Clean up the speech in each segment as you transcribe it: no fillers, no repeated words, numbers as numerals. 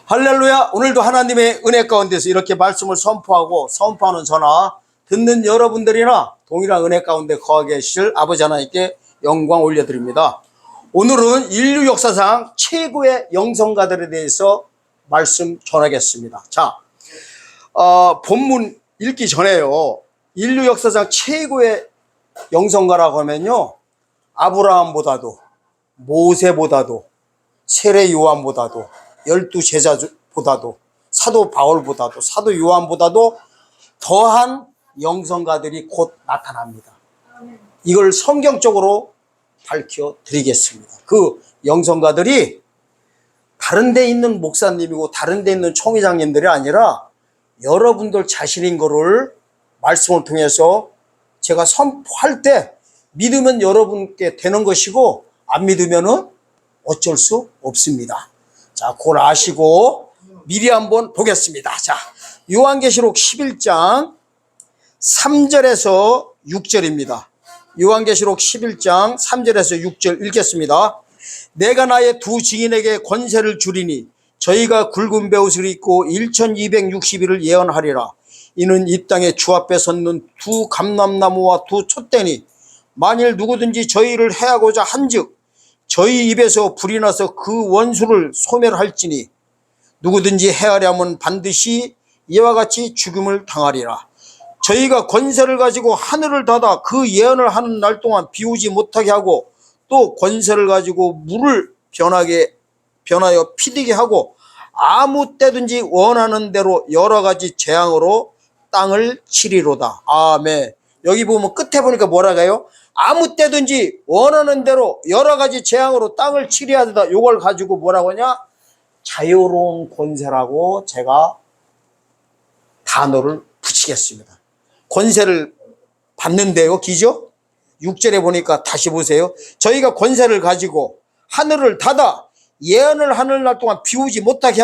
할렐루야. 오늘도 하나님의 은혜 가운데서 이렇게 말씀을 선포하는 저나 듣는 여러분들이나 동일한 은혜 가운데 거하게 하실 아버지 하나님께 영광 올려드립니다. 오늘은 인류 역사상 최고의 영성가들에 대해서 말씀 전하겠습니다. 자, 본문 읽기 전에요, 인류 역사상 최고의 영성가라고 하면요, 아브라함보다도 모세보다도 세례 요한보다도 12제자보다도 사도 바울보다도 사도 요한보다도 더한 영성가들이 곧 나타납니다. 이걸 성경적으로 밝혀드리겠습니다. 그 영성가들이 다른 데 있는 목사님이고 다른 데 있는 총회장님들이 아니라 여러분들 자신인 거를 말씀을 통해서 제가 선포할 때 믿으면 여러분께 되는 것이고 안 믿으면은 어쩔 수 없습니다. 자, 그걸 아시고 미리 한번 보겠습니다. 자, 요한계시록 11장 3절에서 6절입니다. 요한계시록 11장 3절에서 6절 읽겠습니다. 내가 나의 두 증인에게 권세를 주리니 저희가 굵은 베옷을 입고 1260일을 예언하리라. 이는 이 땅에 주 앞에 섰는 두 감람나무와 두 촛대니 만일 누구든지 저희를 해하고자 한즉 저희 입에서 불이 나서 그 원수를 소멸할지니 누구든지 해하려면 반드시 이와 같이 죽음을 당하리라. 저희가 권세를 가지고 하늘을 닫아 그 예언을 하는 날 동안 비오지 못하게 하고 또 권세를 가지고 물을 변하여 피디게 하고 아무 때든지 원하는 대로 여러 가지 재앙으로 땅을 치리로다. 아멘. 여기 보면 끝에 보니까 뭐라고 해요? 아무 때든지 원하는 대로 여러 가지 재앙으로 땅을 치리하다. 이걸 가지고 뭐라고 하냐? 자유로운 권세라고 제가 단어를 붙이겠습니다. 권세를 받는데요, 기죠? 6절에 보니까 다시 보세요. 저희가 권세를 가지고 하늘을 닫아 예언을 하는 날 동안 비오지 못하게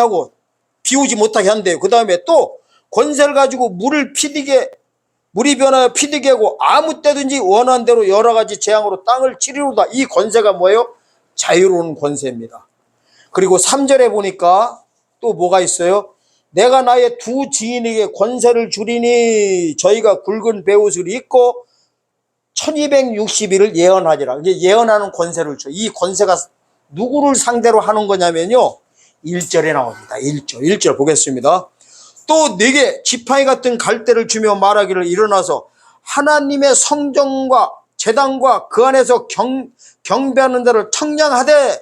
한대요. 그 다음에 또 권세를 가지고 물이 변하여 피디게 하고 아무 때든지 원하는 대로 여러 가지 재앙으로 땅을 치리로다. 이 권세가 뭐예요? 자유로운 권세입니다. 그리고 3절에 보니까 또 뭐가 있어요? 내가 나의 두 증인에게 권세를 주리니 저희가 굵은 베옷을 입고 1260일을 예언하리라. 이게 예언하는 권세를 줘. 이 권세가 누구를 상대로 하는 거냐면요, 1절에 나옵니다. 1절 보겠습니다. 또 네게 지팡이 같은 갈대를 주며 말하기를 일어나서 하나님의 성전과 제단과 그 안에서 경배하는 데를 청량하되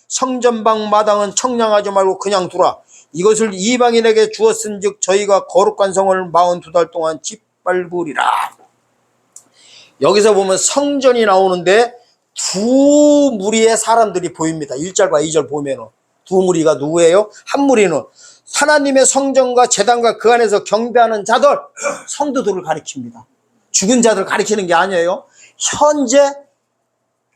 성전방 마당은 청량하지 말고 그냥 두라. 이것을 이방인에게 주었은즉 저희가 거룩한 성을 42달 동안 짓밟으리라. 여기서 보면 성전이 나오는데 두 무리의 사람들이 보입니다. 1절과 2절 보면은 두 무리가 누구예요? 한 무리는 하나님의 성전과 제단과 그 안에서 경배하는 자들, 성도들을 가리킵니다. 죽은 자들 가리키는 게 아니에요. 현재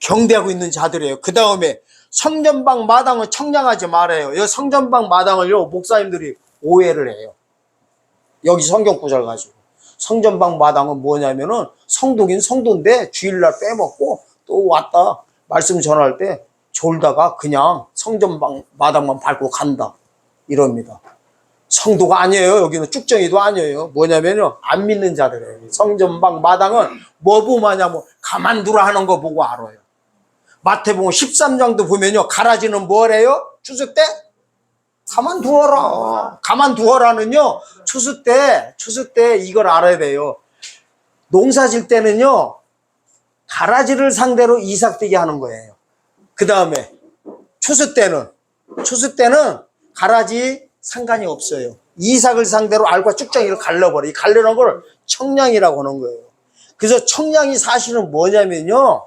경배하고 있는 자들이에요. 그 다음에 성전방 마당은 청량하지 말아요. 이 성전방 마당을요, 목사님들이 오해를 해요. 여기 성경 구절 가지고. 성전방 마당은 뭐냐면은 성도긴 성도인데 주일날 빼먹고 또 왔다 말씀 전할 때 졸다가 그냥 성전방 마당만 밟고 간다. 이럽니다. 성도가 아니에요. 여기는 쭉정이도 아니에요. 뭐냐면요, 안 믿는 자들이에요. 성전방 마당은 뭐 보면 하냐면 가만두라 하는 거 보고 알아요. 마태복음 13장도 보면요, 가라지는 뭐래요? 추수 때? 가만두어라. 가만두어라는요, 추수 때 이걸 알아야 돼요. 농사 질 때는요, 가라지를 상대로 이삭되게 하는 거예요. 그 다음에 추수 때는 가라지 상관이 없어요. 이삭을 상대로 알과 쭉정이를 갈라버려. 이 갈려놓은 걸 청량이라고 하는 거예요. 그래서 청량이 사실은 뭐냐면요,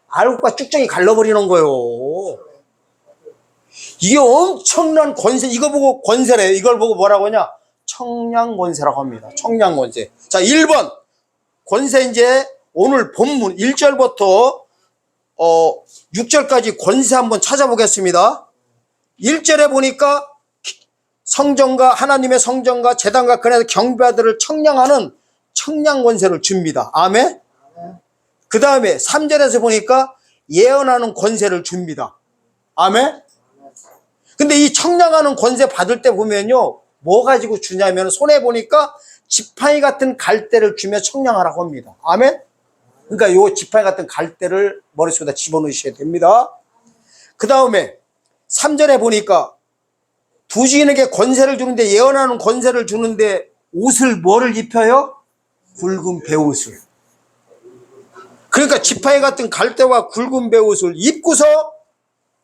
알과 쭉정이 갈라버리는 거예요. 이게 엄청난 권세, 이거 보고 권세래요. 이걸 보고 뭐라고 하냐? 청량권세라고 합니다. 청량권세. 자, 1번. 권세, 이제 오늘 본문 1절부터 6절까지 권세 한번 찾아보겠습니다. 1절에 보니까 성전과 하나님의 성전과 제단과 그네서 경배하들을 청량하는 청량권세를 줍니다. 아멘. 그 다음에 3절에서 보니까 예언하는 권세를 줍니다. 아멘. 근데 이 청량하는 권세 받을 때 보면요, 뭐 가지고 주냐면 손에 보니까 지팡이 같은 갈대를 주며 청량하라고 합니다. 아멘? 그러니까 요 지팡이 같은 갈대를 머릿속에다 집어넣으셔야 됩니다. 그 다음에 3절에 보니까 두 증인에게 권세를 주는데, 예언하는 권세를 주는데 옷을 뭐를 입혀요? 굵은 베옷을. 그러니까 지팡이 같은 갈대와 굵은 베옷을 입고서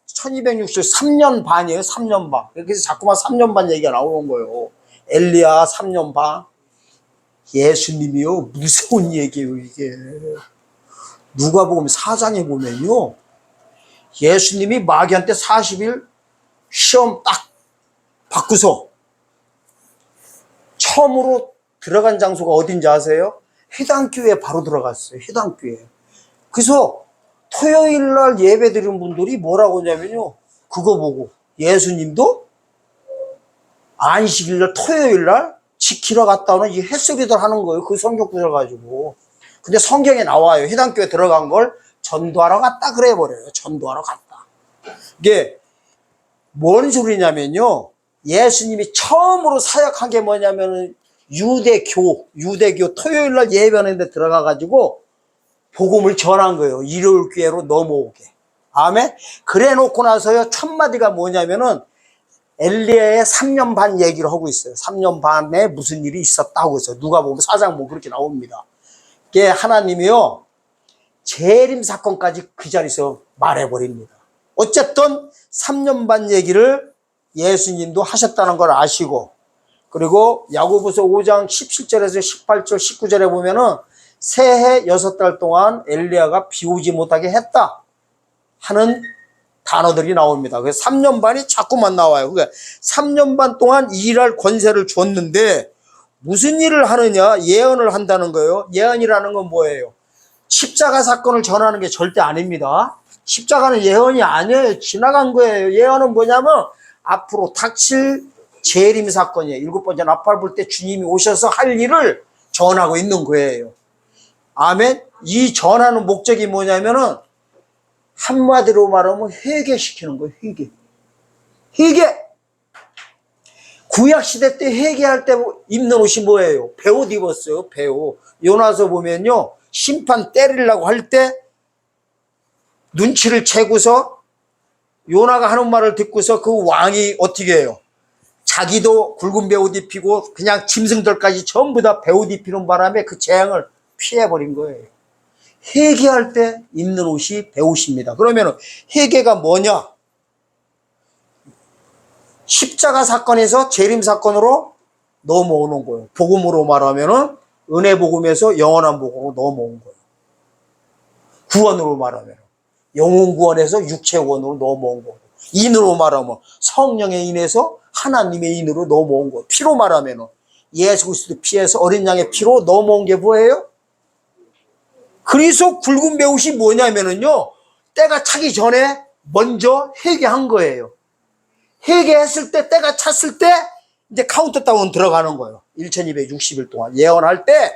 1263년 반이에요. 3년 반. 그래서 자꾸만 3년 반 얘기가 나오는 거예요. 엘리야 3년 반. 예수님이요, 무서운 얘기예요 이게. 누가복음 4장에 보면요, 예수님이 마귀한테 40일 시험 딱 받고서 처음으로 들어간 장소가 어딘지 아세요? 회당교회에 바로 들어갔어요. 회당교회. 그래서 토요일 날 예배 드리는 분들이 뭐라고 하냐면요, 그거 보고 예수님도 안식일 날 토요일 날 지키러 갔다 오는 이 햇소리들 하는 거예요. 그 성경 구절 가지고. 근데 성경에 나와요. 회당교회 들어간 걸 전도하러 갔다 그래 버려요. 전도하러 갔다. 이게 뭔 소리냐면요, 예수님이 처음으로 사역한 게 뭐냐면 유대교 토요일 날 예배하는 데 들어가 가지고 복음을 전한 거예요. 일요일 교회로 넘어오게. 아멘. 그래 놓고 나서요, 첫 마디가 뭐냐면은 엘리야의 3년 반 얘기를 하고 있어요. 3년 반에 무슨 일이 있었다고 해서 누가복음 4장 뭐 그렇게 나옵니다. 이게 하나님이요, 재림 사건까지 그 자리에서 말해버립니다. 어쨌든 3년 반 얘기를 예수님도 하셨다는 걸 아시고, 그리고 야고보서 5장 17절에서 18절 19절에 보면은 새해 6달 동안 엘리야가 비오지 못하게 했다 하는 단어들이 나옵니다. 그래서 3년 반이 자꾸만 나와요. 그러니까 3년 반 동안 일할 권세를 줬는데 무슨 일을 하느냐? 예언을 한다는 거예요. 예언이라는 건 뭐예요? 십자가 사건을 전하는 게 절대 아닙니다. 십자가는 예언이 아니에요. 지나간 거예요. 예언은 뭐냐면 앞으로 닥칠 재림 사건이에요. 7번째 나팔 불 때 주님이 오셔서 할 일을 전하고 있는 거예요. 아멘. 이 전하는 목적이 뭐냐면은 한마디로 말하면 회개시키는 거예요. 회개. 구약시대 때 회개할 때 입는 옷이 뭐예요? 베옷 입었어요. 베옷. 요나서 보면요, 심판 때리려고 할 때 눈치를 채고서 요나가 하는 말을 듣고서 그 왕이 어떻게 해요? 자기도 굵은 베옷 입히고 그냥 짐승들까지 전부 다 베옷 입히는 바람에 그 재앙을 피해버린 거예요. 회개할 때 입는 옷이 베옷입니다. 그러면 회개가 뭐냐? 십자가 사건에서 재림 사건으로 넘어오는 거예요. 복음으로 말하면은 은혜 복음에서 영원한 복음으로 넘어온 거예요. 구원으로 말하면 영혼 구원에서 육체 구원으로 넘어온 거고, 인으로 말하면 성령에 인해서 하나님의 인으로 넘어온 거예요. 피로 말하면 예수 그리스도 피에서 어린 양의 피로 넘어온 게 뭐예요? 그래서 굵은 베옷이 뭐냐면은요, 때가 차기 전에 먼저 회개한 거예요. 회개했을 때, 때가 찼을 때 이제 카운트다운 들어가는 거예요. 1260일 동안 예언할 때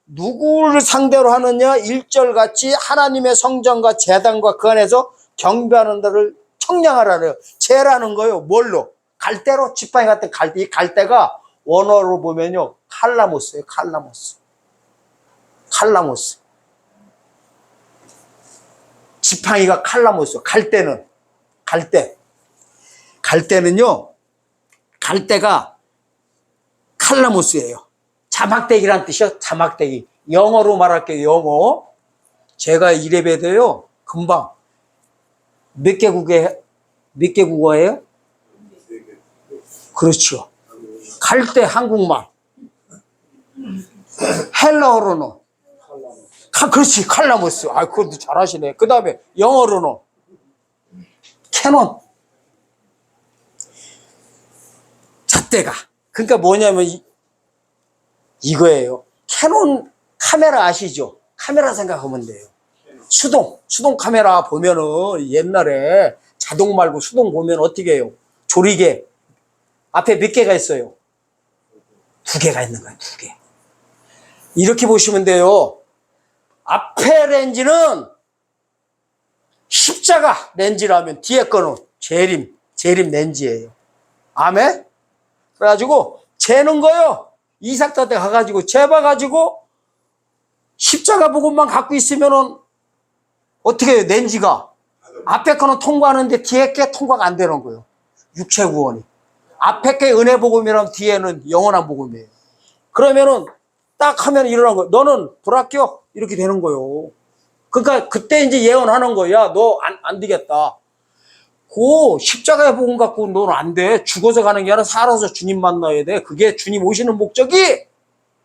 누구를 상대로 하느냐? 1절 같이 하나님의 성전과 제단과 그 안에서 경배하는 데를 청량하라는, 제라는 거예요. 뭘로? 갈대로. 지팡이 같은 갈대. 이 갈대가 원어로 보면요, 칼라모스예요. 칼라모스. 지팡이가 칼라모스. 갈대는요, 갈대가 칼라모스예요. 자막대기란 뜻이요. 자막대기. 영어로 말할게요. 영어. 제가 이래봬도요, 금방 몇 개 국어예요? 그렇죠. 갈대 한국말. 헬라어로는 그렇지, 칼라모스. 아, 그것도 잘하시네. 그 다음에 영어로는 캐논. 잣대가. 그러니까 뭐냐면 이거예요. 캐논 카메라 아시죠? 카메라 생각하면 돼요. 수동 카메라 보면은 옛날에 자동 말고 수동 보면 어떻게 해요? 조리개 앞에 몇 개가 있어요? 2개가 있는 거예요. 2개. 이렇게 보시면 돼요. 앞에 렌즈는 십자가 렌즈라면 뒤에 거는 재림, 재림 렌즈예요. 아멘? 그래가지고 재는 거요. 이삭한테 가가지고 재봐가지고 십자가 복음만 갖고 있으면은 어떻게 해요? 렌즈가 앞에 거는 통과하는데 뒤에 게 통과가 안 되는 거예요. 육체 구원이. 앞에 게 은혜 복음이라면 뒤에는 영원한 복음이에요. 그러면은 딱 하면 일어난 거예요. 너는 불합격 이렇게 되는 거예요. 그러니까 그때 이제 예언하는 거야. 너 안 되겠다. 그 십자가의 복음 갖고 너는 안 돼. 죽어서 가는 게 아니라 살아서 주님 만나야 돼. 그게 주님 오시는 목적이.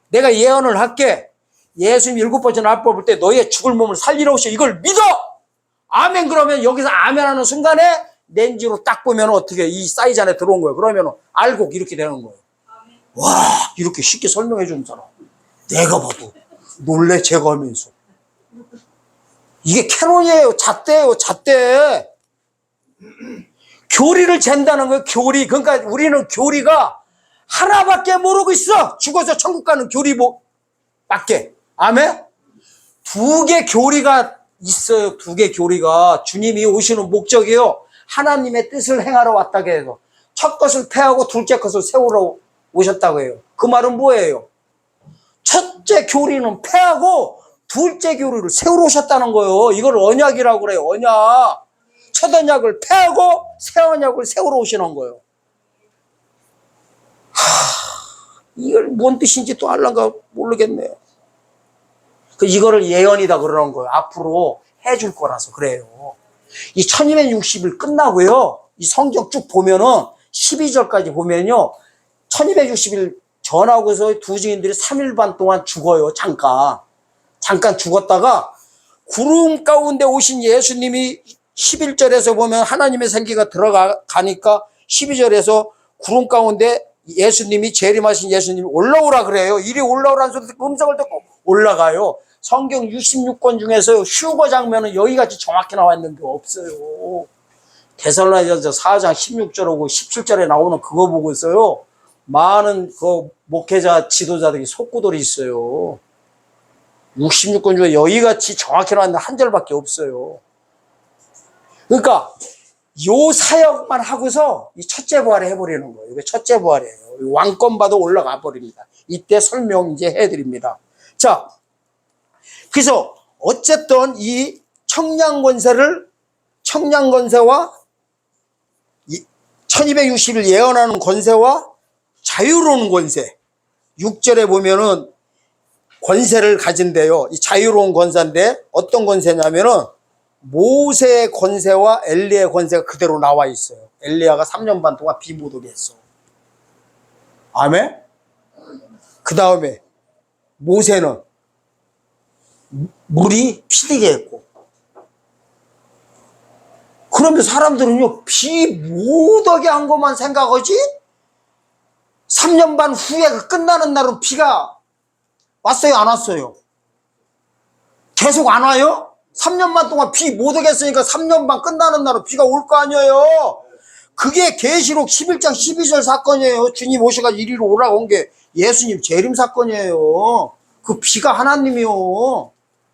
내가 예언을 할게. 예수님 7번째 날 뽑을 때 너의 죽을 몸을 살리러 오셔. 이걸 믿어. 아멘. 그러면 여기서 아멘 하는 순간에 렌즈로 딱 보면 어떻게 이 사이즈 안에 들어온 거예요. 그러면 알고 이렇게 되는 거예요. 와, 이렇게 쉽게 설명해 주는 사람. 내가 봐도 놀래 제거하면서. 이게 캐논이에요. 잣대예요. 잣대. 교리를 잰다는 거예요. 교리. 그러니까 우리는 교리가 하나밖에 모르고 있어. 죽어서 천국 가는 교리 밖에. 아멘? 2개 교리가 있어요. 2개 교리가. 주님이 오시는 목적이요. 하나님의 뜻을 행하러 왔다고 해서 첫 것을 패하고 둘째 것을 세우러 오셨다고 해요. 그 말은 뭐예요? 첫째 교리는 패하고 둘째 교리를 세우러 오셨다는 거예요. 이걸 언약이라고 그래요. 언약. 첫 언약을 패하고 새 언약을 세우러 오시는 거예요. 이걸 뭔 뜻인지 또 알란가 모르겠네요. 이거를 예언이다 그러는 거예요. 앞으로 해줄 거라서 그래요. 이 1260일 끝나고요. 이 성경 쭉 보면은 12절까지 보면요. 1260일 전하고서 두 증인들이 3일 반 동안 죽어요. 잠깐 죽었다가 구름 가운데 오신 예수님이 11절에서 보면 하나님의 생기가 들어가니까 12절에서 구름 가운데 예수님이 재림하신 예수님이 올라오라 그래요. 이리 올라오라는 소리 듣고 음성을 듣고 올라가요. 성경 66권 중에서 휴거 장면은 여기같이 정확히 나와 있는 게 없어요. 데살로니가서 4장 16절하고 17절에 나오는 그거 보고 있어요. 많은 그 목회자 지도자들이 속구들이 있어요. 66권 중에 여기같이 정확히 나와 있는 한 절밖에 없어요. 그러니까 요 사역만 하고서 이 첫째 부활을 해버리는 거예요. 이게 첫째 부활이에요. 왕권 받아 올라가 버립니다. 이때 설명 이제 해드립니다. 자, 그래서 어쨌든 이 청량권세와 1260일 예언하는 권세와 자유로운 권세. 6절에 보면은 권세를 가진대요. 이 자유로운 권세인데 어떤 권세냐면은 모세의 권세와 엘리야의 권세가 그대로 나와 있어요. 엘리야가 3년 반 동안 비 못 오게 했어. 아멘? 그 다음에 모세는 물이 피되게 했고. 그러면 사람들은요, 비 못 오게 한 것만 생각하지? 3년 반 후에 끝나는 날은 비가 왔어요, 안 왔어요? 계속 안 와요? 3년 반 동안 비 못 오게 했으니까 3년 반 끝나는 날은 비가 올 거 아니에요? 그게 계시록 11장 12절 사건이에요. 주님 오셔가지고 이리로 오라고 온 게 예수님 재림 사건이에요. 그 비가 하나님이요.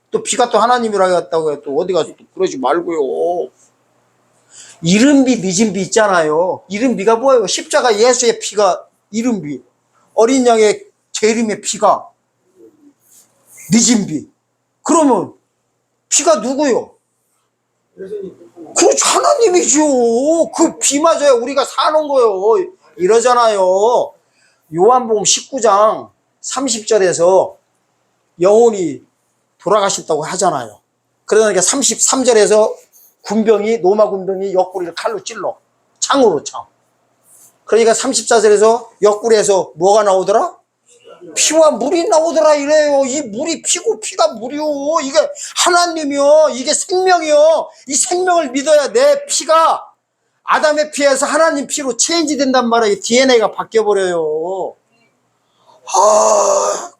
또 비가 또 하나님이라고 했다고 해요. 또 어디 가서 또 그러지 말고요. 이른비 늦은비 있잖아요. 이른비가 뭐예요? 십자가 예수의 피가 이른비. 어린 양의 재림의 피가 늦은비. 그러면 피가 누구요? 그렇죠. 하나님이죠. 그 비 맞아요. 우리가 사는 거요. 이러잖아요. 요한복음 19장 30절에서 영혼이 돌아가셨다고 하잖아요. 그러니까 33절에서 로마 군병이 옆구리를 칼로 찔러. 창으로 창. 그러니까 34절에서 옆구리에서 뭐가 나오더라? 피와 물이 나오더라 이래요. 이 물이 피고 피가 물이요. 이게 하나님이요. 이게 생명이요. 이 생명을 믿어야 내 피가 아담의 피에서 하나님 피로 체인지 된단 말이에요. DNA가 바뀌어버려요.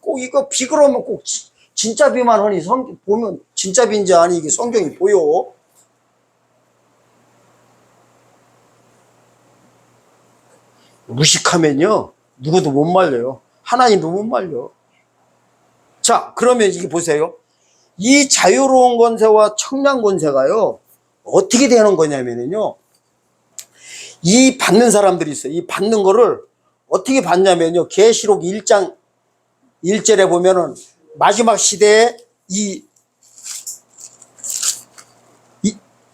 꼭 이거 비 그러면 꼭 진짜 비만 하니 보면 진짜 비인지 아니 이게 성경이 보여. 무식하면요 누구도 못 말려요. 하나님도 못 말려. 자, 그러면 이게 보세요. 이 자유로운 권세와 청량 권세가요 어떻게 되는 거냐면요 이 받는 사람들이 있어요. 이 받는 거를 어떻게 받냐면요. 계시록 1장 1절에 보면은 마지막 시대에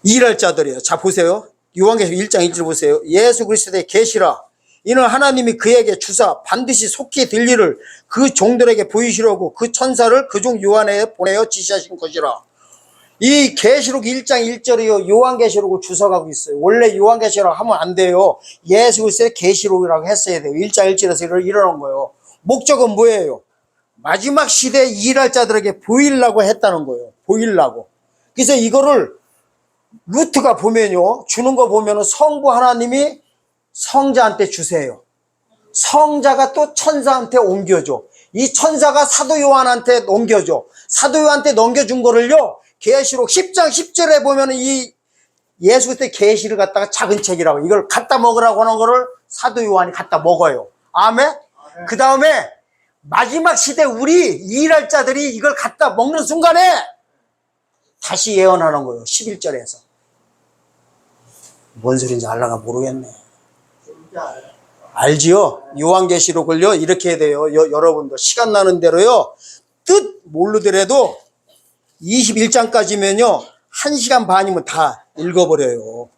일할 자들이에요. 자, 보세요. 요한계시록 1장 1절 보세요. 예수 그리스도의 계시라. 이는 하나님이 그에게 주사 반드시 속히 될 일을 그 종들에게 보이시려고 그 천사를 그 종 요한에 보내어 지시하신 것이라. 이 계시록 1장 1절이요. 요한계시록을 주석하고 있어요. 원래 요한계시록 하면 안 돼요. 예수 그리스도의 계시록이라고 했어야 돼요. 1장 1절에서 일어난 거예요. 목적은 뭐예요? 마지막 시대에 일할 자들에게 보이려고 했다는 거예요. 보이려고. 그래서 이거를 루트가 보면요. 주는 거 보면은 성부 하나님이 성자한테 주세요. 성자가 또 천사한테 옮겨줘. 이 천사가 사도 요한한테 넘겨줘. 사도 요한한테 넘겨준 거를요. 계시록 10장 10절에 보면은 이 예수 그리스도의 계시를 갖다가 작은 책이라고 이걸 갖다 먹으라고 하는 거를 사도 요한이 갖다 먹어요. 아멘? 그 다음에 마지막 시대 우리 일할 자들이 이걸 갖다 먹는 순간에 다시 예언하는 거예요. 11절에서. 뭔 소리인지 알라가 모르겠네. 알지요? 요한계시록을요 이렇게 해야 돼요. 여러분들 시간 나는 대로요 뜻 모르더라도 21장까지면요 1시간 반이면 다 읽어버려요.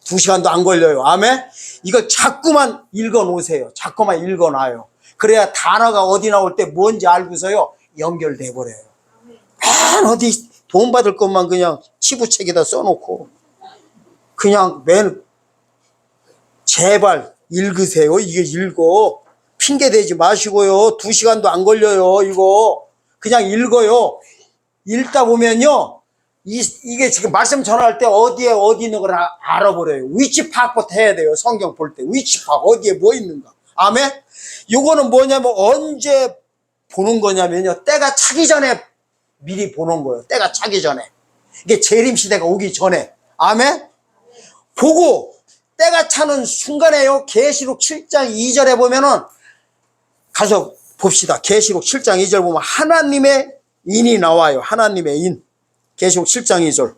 2시간도 안 걸려요. 아멘? 이걸 자꾸만 읽어 놓으세요. 자꾸만 읽어 놔요. 그래야 단어가 어디 나올 때 뭔지 알고서요 연결돼 버려요. 맨 어디 돈 받을 것만 그냥 치부책에다 써놓고 그냥 맨 제발 읽으세요. 이게 읽어. 핑계 대지 마시고요. 2시간도 안 걸려요. 이거 그냥 읽어요. 읽다 보면요 이게 지금 말씀 전할 때 어디에 어디 있는 걸 알아버려요. 위치 파악부터 해야 돼요. 성경 볼 때 위치 파악 어디에 뭐 있는가. 아멘? 요거는 뭐냐면 언제 보는 거냐면요 때가 차기 전에 미리 보는 거예요. 때가 차기 전에. 이게 재림 시대가 오기 전에. 아멘? 보고 때가 차는 순간에요. 계시록 7장 2절에 보면은 가서 봅시다. 계시록 7장 2절 보면 하나님의 인이 나와요. 하나님의 인. 계시록 7장 2절.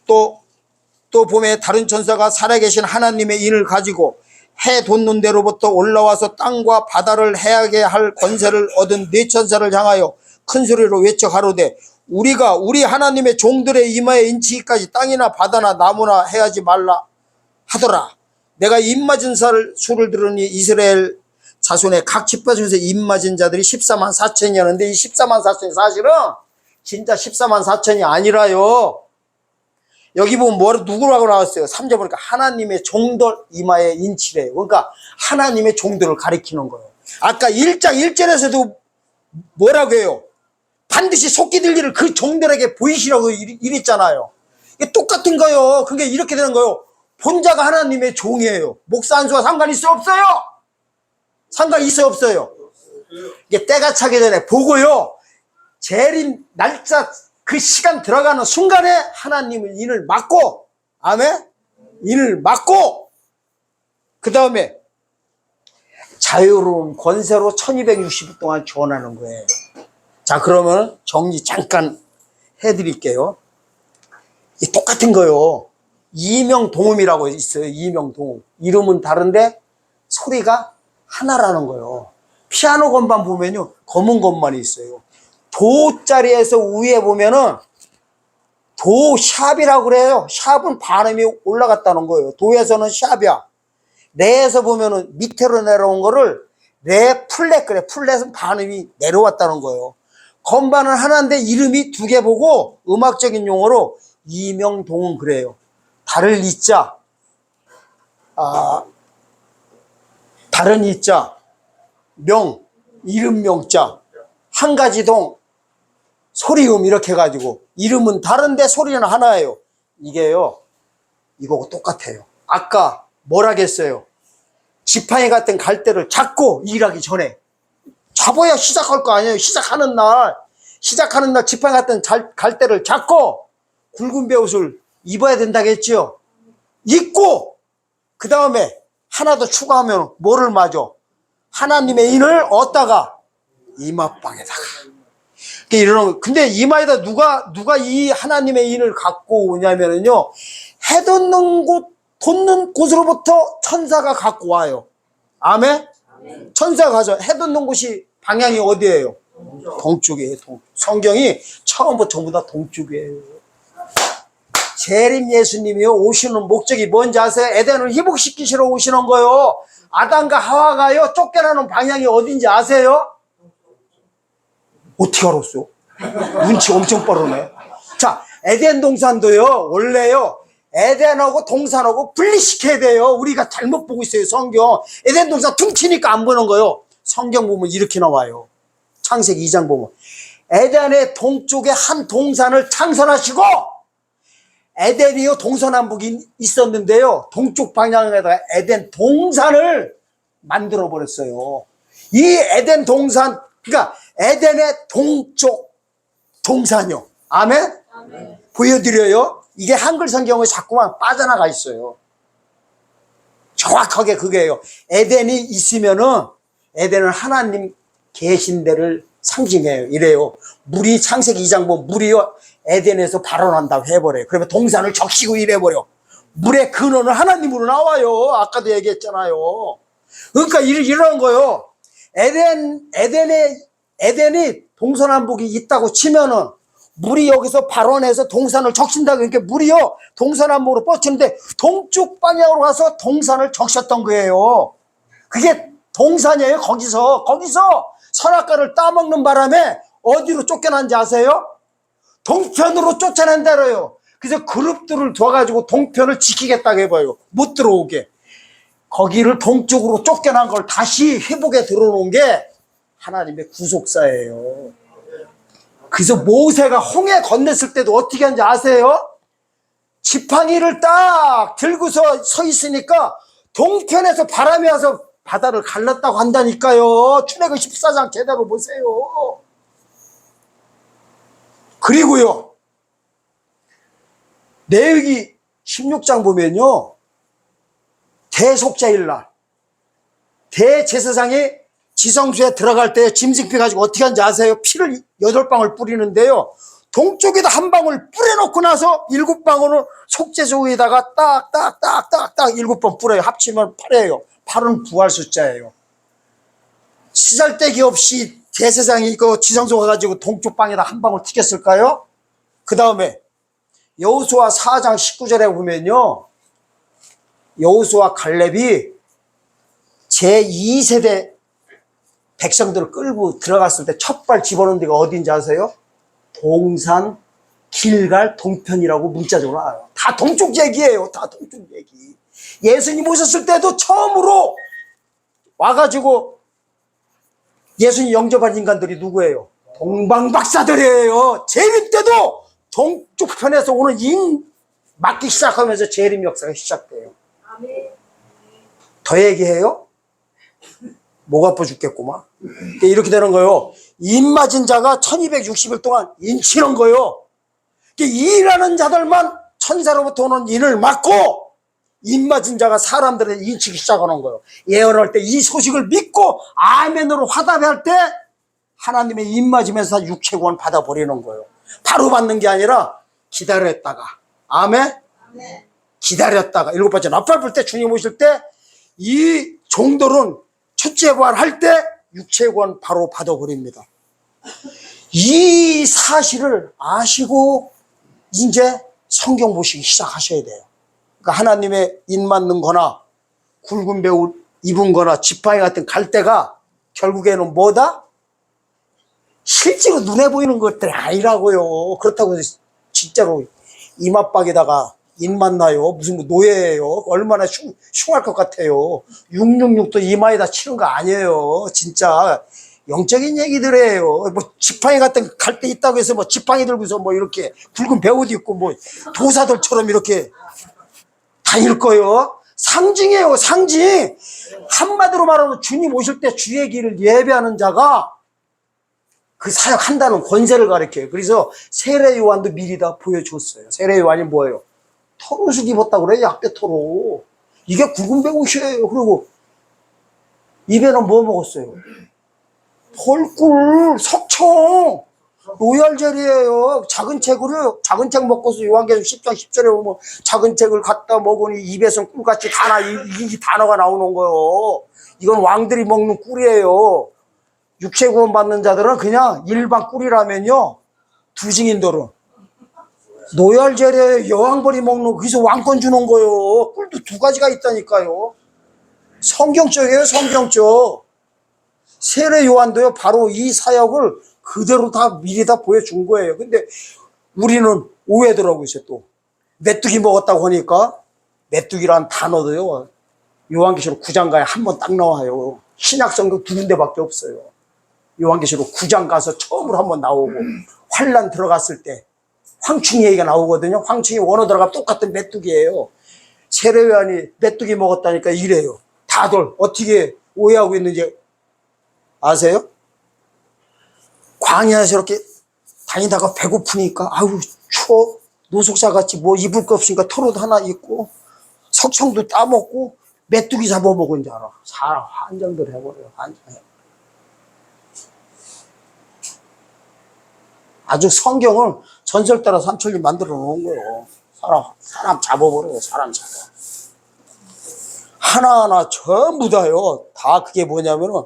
또 보면 다른 천사가 살아계신 하나님의 인을 가지고 해 돋는 데로부터 올라와서 땅과 바다를 해하게 할 권세를 얻은 네 천사를 향하여 큰 소리로 외쳐 가로되 우리가 우리 하나님의 종들의 이마에 인치기까지 땅이나 바다나 나무나 해하지 말라 하더라. 내가 입맞은 수를 들으니 이스라엘 자손의 각 지파 중에서 입맞은 자들이 14만 4천이었는데 이 14만 4천이 사실은 진짜 14만 4천이 아니라요. 여기 보면 누구라고 나왔어요? 3절 보니까 하나님의 종들 이마에 인치래요. 그러니까 하나님의 종들을 가리키는 거예요. 아까 1장 1절에서도 뭐라고 해요? 반드시 속기 들 일을 그 종들에게 보이시라고 이랬잖아요. 이게 똑같은 거예요. 그게 이렇게 되는 거예요. 본자가 하나님의 종이에요. 목사 한 수와 상관 있어 없어요? 상관 있어 없어요? 이게 때가 차기 전에 보고요. 재림 날짜 그 시간 들어가는 순간에 하나님은 인을 막고 아멘? 인을 막고 그 다음에 자유로운 권세로 1260일 동안 주원하는 거예요. 자 그러면 정리 잠깐 해드릴게요. 이 똑같은 거요. 이명동음이라고 있어요. 이명동음. 이름은 다른데 소리가 하나라는 거예요. 피아노 건반 보면요 검은 건반이 있어요. 도 자리에서 위에 보면은 도 샵이라고 그래요. 샵은 발음이 올라갔다는 거예요. 도에서는 샵이야. 레에서 보면은 밑으로 내려온 거를 레 플랫 그래. 플랫은 발음이 내려왔다는 거예요. 건반은 하나인데 이름이 두 개 보고 음악적인 용어로 이명동은 그래요. 다를 이자, 다른 이자, 명, 이름 명자, 한 가지 동, 소리음 이렇게 해가지고 이름은 다른데 소리는 하나예요. 이게요 이거하고 똑같아요. 아까 뭐라겠어요? 지팡이 같은 갈대를 잡고 일하기 전에 잡아야 시작할 거 아니에요. 시작하는 날 지팡이 같은 갈대를 잡고 굵은 베옷을 입어야 된다겠죠. 입고 그 다음에 하나 더 추가하면 뭐를 맞아? 하나님의 인을 얻다가 이마방에다가 이러는. 근데 이마에다 누가 이 하나님의 인을 갖고 오냐면은요, 해돋는 곳 돋는 곳으로부터 천사가 갖고 와요. 아멘? 천사가 가져. 해 돋는 곳이 방향이 어디예요? 동쪽이에요. 성경이 처음부터 전부 다 동쪽이에요. 재림 예수님이 오시는 목적이 뭔지 아세요? 에덴을 회복시키시러 오시는 거요. 아담과 하와가요 쫓겨나는 방향이 어딘지 아세요? 어떻게 알았어요? 눈치 엄청 빠르네. 자, 에덴 동산도요 원래요 에덴하고 동산하고 분리시켜야 돼요. 우리가 잘못 보고 있어요. 성경 에덴 동산 퉁치니까 안 보는 거요. 성경 보면 이렇게 나와요. 창세기 2장 보면 에덴의 동쪽에 한 동산을 창설하시고, 에덴이요 동서남북이 있었는데요 동쪽 방향에다가 에덴 동산을 만들어 버렸어요. 이 에덴 동산, 그러니까 에덴의 동쪽 동산이요. 아멘? 아멘. 보여드려요. 이게 한글 성경에 자꾸만 빠져나가 있어요. 정확하게 그게요. 에덴이 있으면은 에덴은 하나님 계신 데를 상징해요. 이래요. 물이 창세기 2장 보면 물이요 에덴에서 발원한다고 해버려요. 그러면 동산을 적시고 이래버려. 물의 근원은 하나님으로 나와요. 아까도 얘기했잖아요. 그러니까 이런 거요. 에덴이 동서남북이 있다고 치면은 물이 여기서 발원해서 동산을 적신다. 그러니까 물이요 동서남북으로 뻗치는데 동쪽 방향으로 가서 동산을 적셨던 거예요. 그게 동산이에요. 거기서 선악과를 따먹는 바람에 어디로 쫓겨난지 아세요? 동편으로 쫓아낸다래요. 그래서 그룹들을 둬가지고 동편을 지키겠다고 해봐요. 못 들어오게. 거기를 동쪽으로 쫓겨난 걸 다시 회복에 들어오는 게 하나님의 구속사예요. 그래서 모세가 홍해 건넜을 때도 어떻게 하는지 아세요? 지팡이를 딱 들고서 서 있으니까 동편에서 바람이 와서 바다를 갈랐다고 한다니까요. 출애굽 14장 제대로 보세요. 그리고요 레위기 16장 보면요 대속죄일 날 대제사장이 지성소에 들어갈 때 짐승피 가지고 어떻게 하는지 아세요? 피를 8방울 뿌리는데요 동쪽에다 한 방울 뿌려놓고 나서 7방울을 속죄소 위에다가 딱딱딱딱딱 7번 뿌려요. 합치면 8이에요. 8은 부활 숫자예요. 시잘데기 없이 대제사장이 그 지성소 가가지고 동쪽 방에다 한 방울 튀겼을까요? 그 다음에 여호수아 4장 19절에 보면요 여호수아 갈렙이 제2세대 백성들을 끌고 들어갔을 때 첫 발 집어넣은 데가 어딘지 아세요? 동산 길갈 동편이라고 문자적으로 알아요. 다 동쪽 얘기예요. 다 동쪽 얘기. 예수님 오셨을 때도 처음으로 와가지고 예수님 영접한 인간들이 누구예요? 동방박사들이에요. 재림 때도 동쪽 편에서 오는 인 맞기 시작하면서 재림 역사가 시작돼요. 더 얘기해요? 목 아파 죽겠구만. 이렇게 되는 거예요. 인 맞은 자가 1260일 동안 인 치는 거예요. 일하는 자들만 천사로부터 오는 인을 맞고 인 맞은 자가 사람들을 인치기 시작하는 거예요. 예언할 때 이 소식을 믿고 아멘으로 화답할 때 하나님의 인 맞으면서 육체구원 받아버리는 거예요. 바로 받는 게 아니라 기다렸다가 아멘? 기다렸다가 7번째 나팔 불 때 주님 오실 때 이 종들은 첫째 부활할 때 육체구원 바로 받아버립니다. 이 사실을 아시고 이제 성경 보시기 시작하셔야 돼요. 그러니까 하나님의 인 맞는 거나 굵은 배옷 입은 거나 지팡이 같은 갈대가 결국에는 뭐다? 실제로 눈에 보이는 것들이 아니라고요. 그렇다고 진짜로 이맛박에다가 인 맞나요? 무슨 뭐 노예예요? 얼마나 흉할 것 같아요. 666도 이마에다 치는 거 아니에요. 진짜 영적인 얘기들이에요. 뭐 지팡이 같은 갈대 있다고 해서 뭐 지팡이 들고서 뭐 이렇게 굵은 배옷 입고 뭐 도사들처럼 이렇게 다닐 거예요. 상징이에요. 상징. 한마디로 말하면 주님 오실 때 주의 길을 예배하는 자가 그 사역한다는 권세를 가리켜요. 그래서 세례 요한도 미리 다 보여줬어요. 세례 요한이 뭐예요? 털옷을 입었다고 그래요. 약대 털옷. 이게 굵은 배옷이에요. 그리고 입에는 뭐 먹었어요? 벌꿀, 석청. 노열절이에요. 작은 책 먹고서 요한계시록 10장 10절에 보면 작은 책을 갖다 먹으니 입에서 꿀같이 이 단어가 나오는 거예요. 이건 왕들이 먹는 꿀이에요. 육체 구원 받는 자들은 그냥 일반 꿀이라면요, 두 증인들은 노열절에 여왕벌이 먹는 거기서 왕권 주는 거예요. 꿀도 두 가지가 있다니까요. 성경적이에요, 성경적. 세례 요한도요, 바로 이 사역을 그대로 다 미리 다 보여준 거예요. 근데 우리는 오해더라고요, 또. 메뚜기 먹었다고 하니까, 메뚜기란 단어도요, 요한계시록 9장 가야 한 번 딱 나와요. 신약성경 두 군데밖에 없어요. 요한계시록 9장 가서 처음으로 한 번 나오고, 환란 들어갔을 때, 황충이 얘기가 나오거든요. 황충이 원어 들어가면 똑같은 메뚜기예요. 세례 요한이 메뚜기 먹었다니까 이래요. 다들 어떻게 오해하고 있는지 아세요? 광야에서 이렇게 다니다가 배고프니까 아유 추워, 노숙자같이 뭐 입을 거 없으니까 털옷 하나 입고 석청도 따먹고 메뚜기 잡아먹은 줄 알아. 사람 환장들 해버려요. 환장해. 아주 성경을 전설 따라 삼천리 만들어 놓은 거예요. 사람 잡아버려요. 사람 잡아. 하나하나 전부 다요. 다 그게 뭐냐면은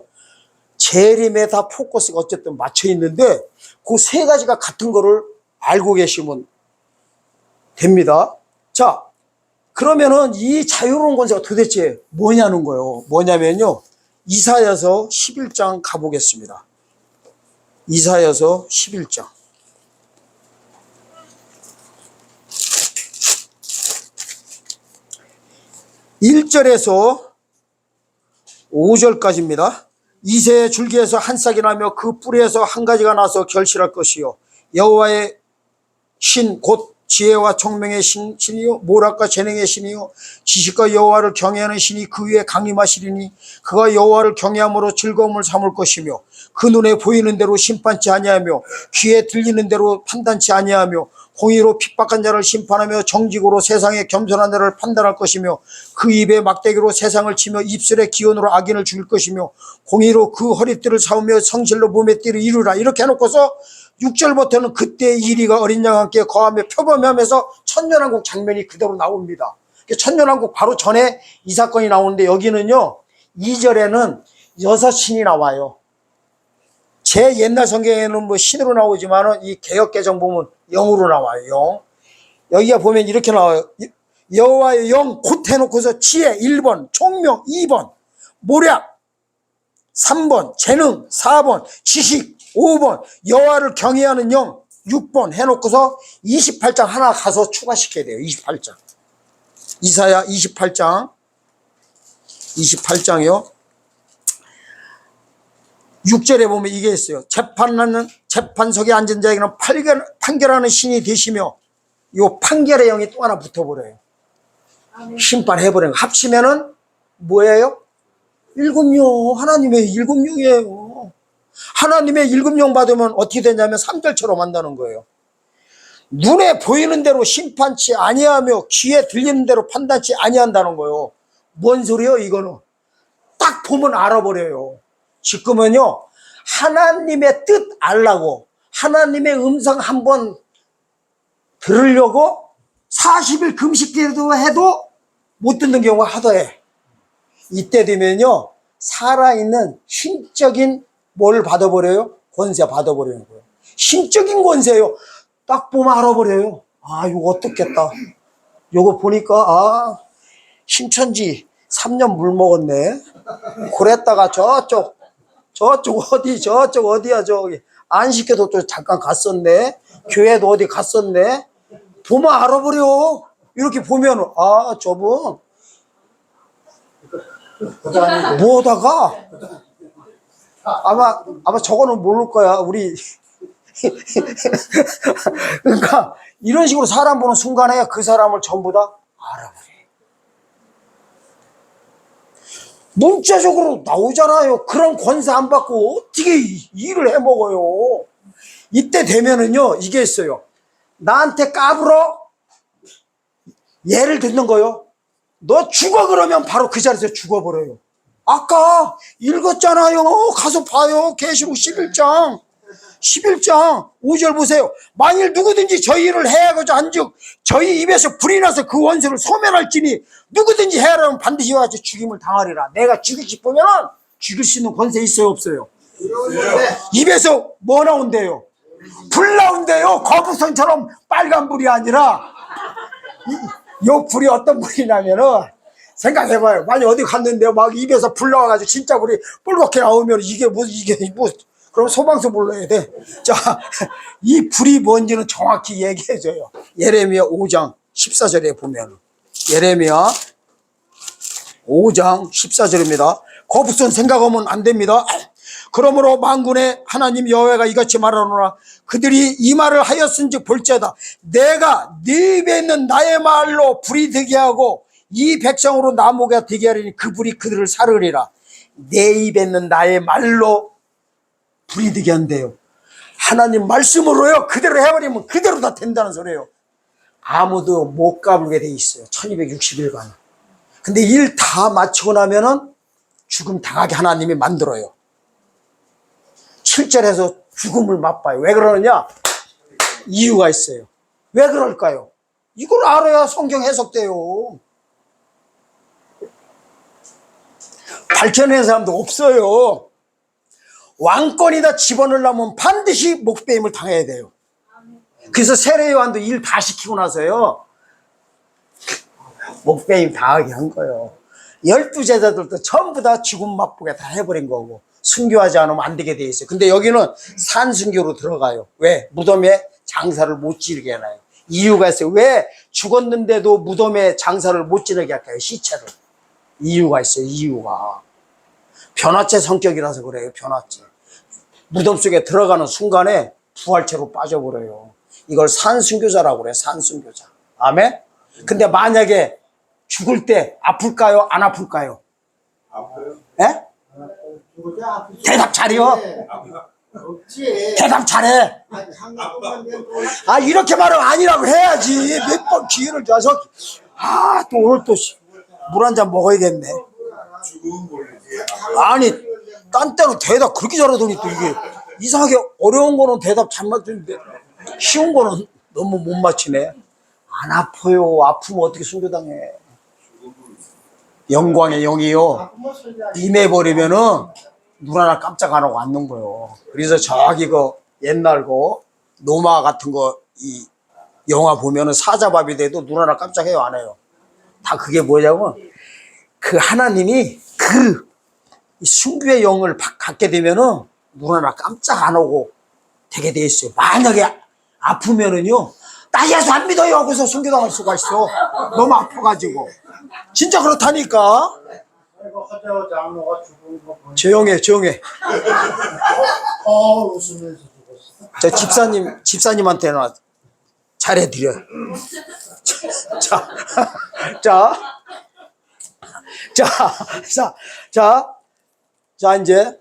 재림에 다 포커스가 어쨌든 맞춰 있는데 그 세 가지가 같은 거를 알고 계시면 됩니다. 자, 그러면은 이 자유로운 권세가 도대체 뭐냐는 거예요. 뭐냐면요, 이사야서 11장 가보겠습니다. 이사야서 11장. 1절에서 5절까지입니다. 이새의 줄기에서 한 싹이 나며 그 뿌리에서 한 가지가 나서 결실할 것이요, 여호와의 신 곧 지혜와 총명의 신이요 모략과 재능의 신이요 지식과 여호와를 경외하는 신이 그 위에 강림하시리니 그가 여호와를 경외함으로 즐거움을 삼을 것이며 그 눈에 보이는 대로 심판치 아니하며 귀에 들리는 대로 판단치 아니하며 공의로 핍박한 자를 심판하며 정직으로 세상에 겸손한 자를 판단할 것이며 그 입에 막대기로 세상을 치며 입술에 기온으로 악인을 죽일 것이며 공의로 그 허리띠를 사오며 성실로 몸의 띠를 이루라. 이렇게 해놓고서 6절부터는 그때 이리가 어린 양과 함께 거하며 표범하면서 천년왕국 장면이 그대로 나옵니다. 천년왕국 바로 전에 이 사건이 나오는데 여기는요 2절에는 6신이 나와요. 제 옛날 성경에는 뭐 신으로 나오지만은 이 개역개정 보면 영으로 나와요. 영. 여기가 보면 이렇게 나와요. 여호와의 영 곧 해놓고서 지혜 1번, 총명 2번, 모략 3번, 재능 4번, 지식 5번, 여호와를 경외하는 영 6번 해놓고서 28장 하나 가서 추가시켜야 돼요. 28장. 이사야 28장이요. 6절에 보면 이게 있어요. 재판석에 앉은 자에게는 판결하는 신이 되시며, 요 판결의 영이 또 하나 붙어버려요. 심판해버려요. 합치면은 뭐예요? 7명. 하나님의 7명이에요. 하나님의 7명 받으면 어떻게 되냐면 3절처럼 한다는 거예요. 눈에 보이는 대로 심판치 아니하며 귀에 들리는 대로 판단치 아니한다는 거예요. 뭔 소리예요 이거는? 딱 보면 알아버려요. 지금은요 하나님의 뜻 알라고 하나님의 음성 한번 들으려고 40일 금식기도 해도 못 듣는 경우가 하더해. 이때 되면요 살아있는 신적인 뭘 받아버려요? 권세 받아버리는 거예요. 신적인 권세요. 딱 보면 알아버려요. 아 이거 어떻겠다. 요거 보니까 아 신천지 3년 물 먹었네. 그랬다가 저쪽 어디야 저기 안식교도 또 잠깐 갔었네. 교회도 어디 갔었네. 보면 알아버려. 이렇게 보면 아 저분 뭐다가 아마 저거는 모를 거야 우리. 그러니까 이런 식으로 사람 보는 순간에 그 사람을 전부 다 알아버려. 문자적으로 나오잖아요. 그런 권세 안 받고 어떻게 일을 해먹어요. 이때 되면은요 이게 있어요. 나한테 까불어 예를 듣는 거요. 너 죽어 그러면 바로 그 자리에서 죽어버려요. 아까 읽었잖아요. 가서 봐요. 계시록 11장 11장 5절 보세요. 만일 누구든지 저희 일을 해하고자 한즉 저희 입에서 불이 나서 그 원수를 소멸할지니 누구든지 해하라면 반드시 이와 같이 죽임을 당하리라. 내가 죽이고 싶으면 죽일 수 있는 권세 있어요 없어요? 입에서 뭐 나온대요? 불 나온대요. 거북선처럼 빨간 불이 아니라 요 불이 어떤 불이냐면은 생각해봐요. 만약 어디 갔는데 막 입에서 불 나와가지고 진짜 불이 뿔겋게 나오면 이게 그럼 소방서 불러야 돼. 자, 이 불이 뭔지는 정확히 얘기해줘요. 예레미야 5장 14절에 보면 예레미야 5장 14절입니다. 거북선 생각하면 안 됩니다. 그러므로 만군의 하나님 여호와가 이같이 말하노라. 그들이 이 말을 하였은즉 볼지어다 내가 네 입에 있는 나의 말로 불이 되게 하고 이 백성으로 나무가 되게 하리니 그 불이 그들을 사르리라. 내 입에 있는 나의 말로 불이 되게 한대요. 하나님 말씀으로요. 그대로 해버리면 그대로 다 된다는 소리예요. 아무도 못 가불게 돼 있어요. 1260일간. 근데 일 다 마치고 나면은 죽음 당하게 하나님이 만들어요. 7절에서 죽음을 맛봐요. 왜 그러느냐? 이유가 있어요. 왜 그럴까요? 이걸 알아야 성경 해석돼요. 밝혀낸 사람도 없어요. 왕권이다 집어넣으려면 반드시 목배임을 당해야 돼요. 그래서 세례요한도 일 다 시키고 나서요 목배임 당하게 한 거예요. 12제자들도 전부 다 죽음 맛보게 다 해버린 거고 순교하지 않으면 안 되게 돼 있어요. 근데 여기는 산순교로 들어가요. 왜? 무덤에 장사를 못 지르게 해놔요. 이유가 있어요. 왜 죽었는데도 무덤에 장사를 못 지르게 할까요? 시체를. 이유가 있어요. 이유가 변화체 성격이라서 그래요. 변화체. 무덤 속에 들어가는 순간에 부활체로 빠져버려요. 이걸 산순교자라고 그래요. 산순교자. 아멘? 근데 만약에 죽을 때 아플까요? 안 아플까요? 아파요? 예? 대답 잘해요. 대답 잘해. 아 이렇게 말하면 아니라고 해야지. 몇 번 기회를 줘서 또 오늘 또 물 한 잔 먹어야겠네. 죽음 모르지. 아니 딴 때는 대답 그렇게 잘하더니 또 이게 이상하게 어려운 거는 대답 잘 맞추는데 쉬운 거는 너무 못 맞히네. 안 아파요. 아프면 어떻게 순교당해. 영광의 영이요 임해버리면은 눈 하나 깜짝 안 하고 앉는 거예요. 그래서 저기 그 옛날 그 노마 같은 거 이 영화 보면은 사자밥이 돼도 눈 하나 깜짝해요 안 해요. 다 그게 뭐냐면 그 하나님이 그 순교의 영을 갖게 되면은 눈 하나 깜짝 안 하고 되게 돼 있어요. 만약에 아프면은요 나 예수 안 믿어요 하고서 순교당할 수가 있어. 너무 아파가지고. 진짜 그렇다니까. 조용해 조용해. 웃으면서 죽었어. 저 집사님한테는 잘해드려요. 자, 이제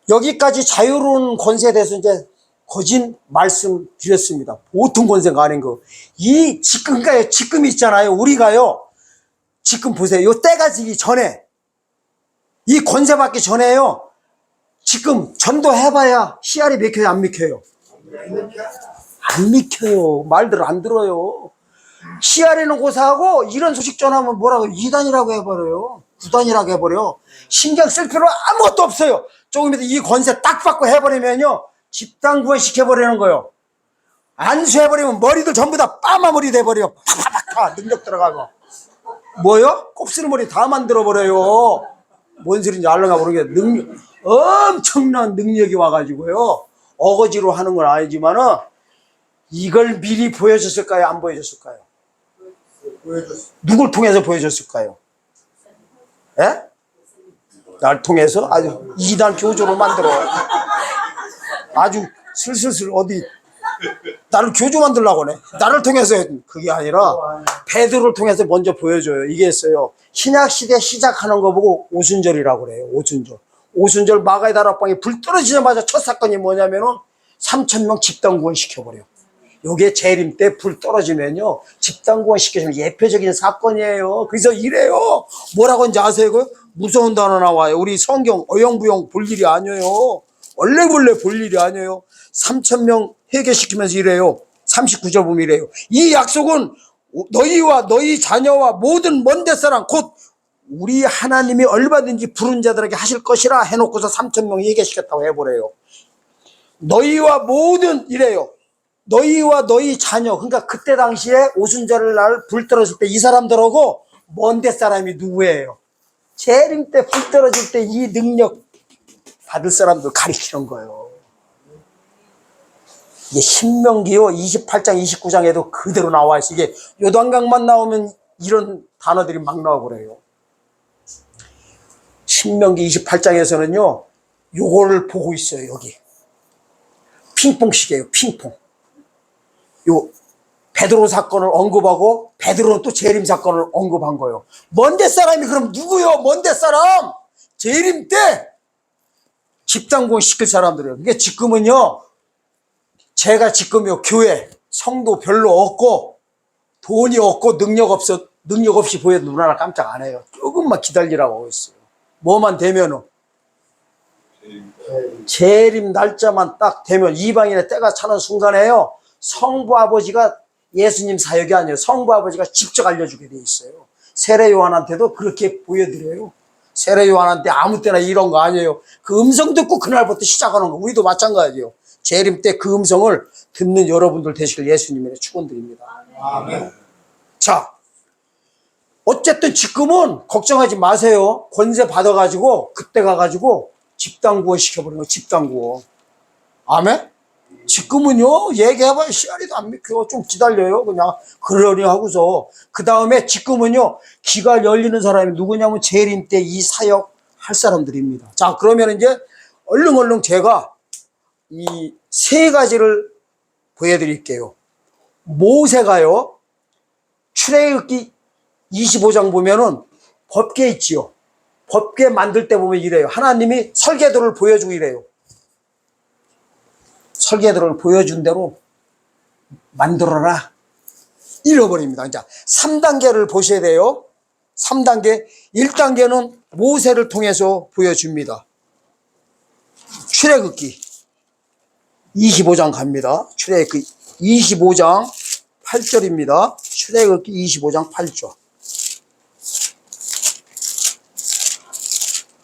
여기까지 자유로운 권세에 대해서 이제 거진 말씀 드렸습니다. 보통 권세가 아닌 거. 이 지금 있잖아요. 우리가요. 지금 보세요. 요 때가 지기 전에 이 권세 받기 전에요. 지금 전도해봐야 씨알이 믿혀요 안 믿혀요? 안 믿혀요. 말들 안 들어요. 씨알에는 고사하고 이런 소식 전하면 뭐라고 이단이라고 해버려요. 구단이라고 해버려. 신경 쓸 필요 아무것도 없어요. 조금 이따 이 권세 딱 받고 해버리면요 집단 구원 시켜버리는 거예요. 안수해버리면 머리들 전부 다 빠마머리 돼버려요. 팍팍팍 능력 들어가고. 뭐요? 곱슬 머리 다 만들어버려요. 뭔 소리인지 알려나 모르겠는데 엄청난 능력이 와가지고요 어거지로 하는 건 아니지만은 이걸 미리 보여줬을까요? 안 보여줬을까요? 보여줬어. 누굴 통해서 보여줬을까요? 예? 날 통해서 아주 이단 교조로 만들어. 아주 슬슬슬 어디 나를 교조 만들려고 하네. 나를 통해서. 그게 아니라 베드로를 통해서 먼저 보여줘요. 이게 있어요. 신약시대 시작하는 거 보고 오순절이라고 그래요. 오순절. 오순절 마가의 다락방에 불 떨어지자마자 첫 사건이 뭐냐면은 3,000명 집단 구원 시켜버려. 요게 재림 때 불 떨어지면요 집단 구원 시켜주는 예표적인 사건이에요. 그래서 이래요. 뭐라고 하는지 아세요? 무서운 단어 나와요. 우리 성경 어영부영 볼 일이 아니에요. 원래 볼 일이 아니에요. 3,000명 회개시키면서 이래요. 39절 보면 이래요. 이 약속은 너희와 너희 자녀와 모든 먼 데사람 곧 우리 하나님이 얼마든지 부른 자들에게 하실 것이라 해놓고서 3,000명 회개시켰다고 해보래요. 너희와 모든 이래요. 너희와 너희 자녀, 그러니까 그때 당시에 오순절을 날 불 떨어질 때 이 사람들하고 먼데 사람이 누구예요? 재림 때 불 떨어질 때 이 능력 받을 사람들 가리키는 거예요. 이게 신명기요 28장 29장에도 그대로 나와 있어. 이게 요단강만 나오면 이런 단어들이 막 나오고 그래요. 신명기 28장에서는요 요거를 보고 있어요. 여기 핑퐁식이에요. 핑퐁. 요 베드로 사건을 언급하고 베드로는 또 재림 사건을 언급한 거예요. 먼데 사람이 그럼 누구요? 먼데 사람 재림 때 집단구원 시킬 사람들이에요. 이게 지금은요 제가 지금요 교회 성도 별로 없고 돈이 없고 능력 없이 보여도 눈 하나 깜짝 안 해요. 조금만 기다리라고 하고 있어요. 뭐만 되면은 재림 날짜만 딱 되면 이방인의 때가 차는 순간에요 성부 아버지가 예수님 사역이 아니에요. 성부 아버지가 직접 알려주게 돼 있어요. 세례 요한한테도 그렇게 보여드려요. 세례 요한한테 아무 때나 이런 거 아니에요. 그 음성 듣고 그날부터 시작하는 거. 우리도 마찬가지예요. 재림 때 그 음성을 듣는 여러분들 되시길 예수님의 축원드립니다. 아멘. 자, 어쨌든 지금은 걱정하지 마세요. 권세 받아가지고 그때 가가지고 집단구원 시켜버려요. 집단구원. 아멘? 지금은요 얘기해봐야 씨알이도 안 믿겨. 좀 기다려요. 그냥 그러려니 하고서 그 다음에 지금은요 귀가 열리는 사람이 누구냐면 재림 때 이 사역 할 사람들입니다. 자, 그러면 이제 얼른 제가 이 세 가지를 보여드릴게요. 모세가요 출애굽기 25장 보면은 법궤 있지요. 법궤 만들 때 보면 이래요. 하나님이 설계도를 보여주고 이래요. 설계도를 보여준 대로 만들어라. 잃어버립니다. 이제 3단계를 보셔야 돼요. 3단계. 1단계는 모세를 통해서 보여줍니다. 출애굽기 25장 갑니다. 출애굽기 25장 8절입니다. 출애굽기 25장 8절.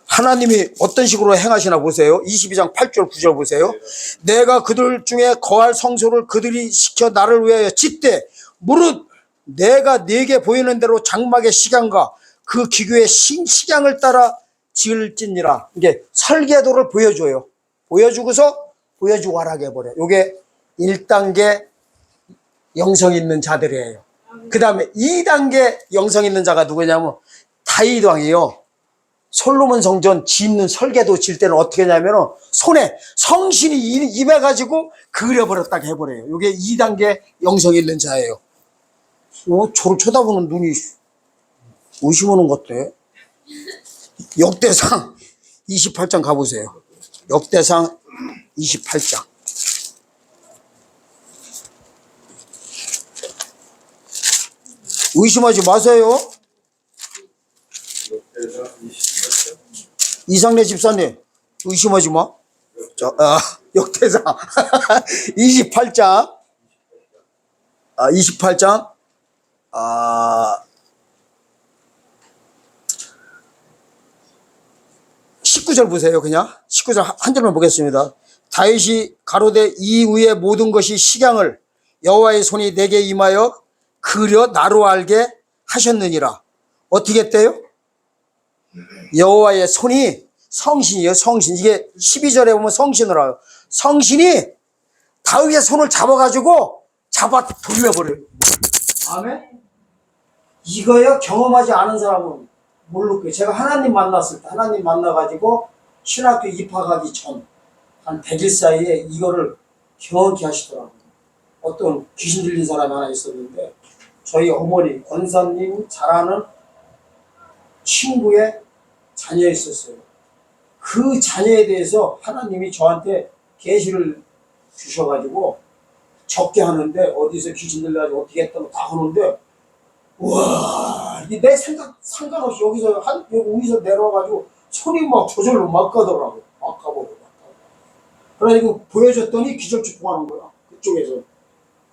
하나님이 어떤 식으로 행하시나 보세요. 22장 8절 9절 보세요. 내가 그들 중에 거할 성소를 그들이 시켜 나를 위하여 짓되 무릇 내가 네게 보이는 대로 장막의 식양과 그 기교의 식양을 따라 지을지니라. 이게 설계도를 보여줘요. 보여주고서 보여주고 하라고 해버려요. 이게 1단계 영성 있는 자들이에요. 그 다음에 2단계 영성 있는 자가 누구냐면 다윗 왕이요. 솔로몬 성전 짓는 설계도 질 때는 어떻게 하냐면 손에 성신이 임해가지고 그려버렸다고 해버려요. 이게 2단계 영성 있는 자예요. 저를 쳐다보는 눈이 의심하는 것 같아. 역대상 28장 가보세요. 역대상 28장. 의심하지 마세요. 이상래 집사님 의심하지 마. 자, 역대상 28장 28장 19절 보세요. 그냥 19절 한 절만 보겠습니다. 다윗이 가로되 이후의 모든 것이 식양을 여호와의 손이 내게 임하여 그려 나로 알게 하셨느니라. 어떻게 했대요? 여호와의 손이 성신이에요. 성신. 이게 12절에 보면 성신을 해요. 성신이 다윗의 손을 잡아가지고 잡아 돌려버려요. 아멘. 이거요 경험하지 않은 사람은 모를 거예요. 제가 하나님 만났을 때 하나님 만나가지고 신학교 입학하기 전 한 100일 사이에 이거를 경험케 하시더라고요. 어떤 귀신 들린 사람이 하나 있었는데 저희 어머니 권사님 잘 아는 친구의 자녀 있었어요. 그 자녀에 대해서 하나님이 저한테 계시를 주셔가지고 적게 하는데 어디서 귀신 들려가지고 어떻게 했다고 다 하는데 우와 내 생각 상관없이 여기서 여기서 내려와가지고 손이 막 저절로 막 가더라고. 막 가버려. 그래가지고 보여줬더니 기절축구하는 거야. 그쪽에서.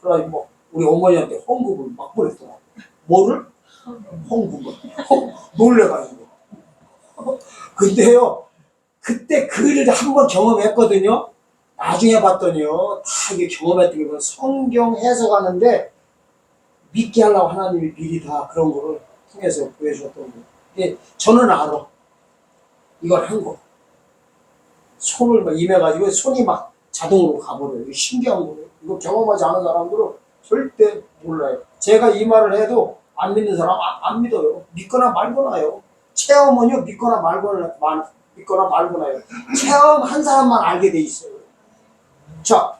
그래가지고 뭐 우리 어머니한테 헌금을 막 보냈더라. 뭐를? 헌금을. 놀래가지고. 근데요, 그때 그 일을 한번 경험했거든요. 나중에 봤더니요, 다 이게 경험했던 게 성경 해석하는데 믿게 하려고 하나님이 미리 다 그런 거를 통해서 보여주었던 거예요. 근데 저는 알아. 이걸 한 거. 손을 막 임해가지고 손이 막 자동으로 가버려요. 이거 신기한 거예요. 이거 경험하지 않은 사람들은 절대 몰라요. 제가 이 말을 해도 안 믿는 사람 안 믿어요. 믿거나 말거나요. 체험은요, 믿거나 말거나요. 체험한 사람만 알게 돼 있어요. 자,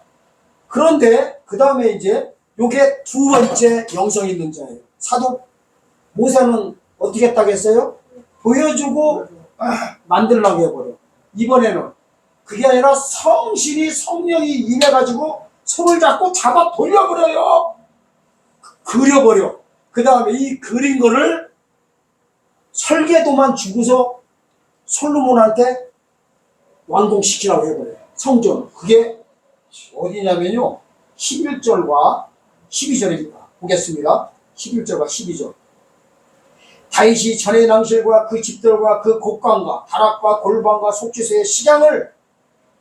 그런데 그 다음에 이제 요게 두 번째 영성 있는 자예요. 사도 모세는 어떻게 했다고 했어요? 보여주고 만들라고 해버려. 이번에는 그게 아니라 성신이 성령이 임해가지고 손을 잡고 잡아 돌려버려요. 그려버려. 그 다음에 이 그린 거를 설계도만 주고서 솔로몬한테 완공시키라고 해버려요. 성전. 그게 어디냐면요. 11절과 12절입니다. 보겠습니다. 11절과 12절. 다윗이 전의 낭실과 그 집들과 그 곡간과 다락과 골방과 속죄소의 시장을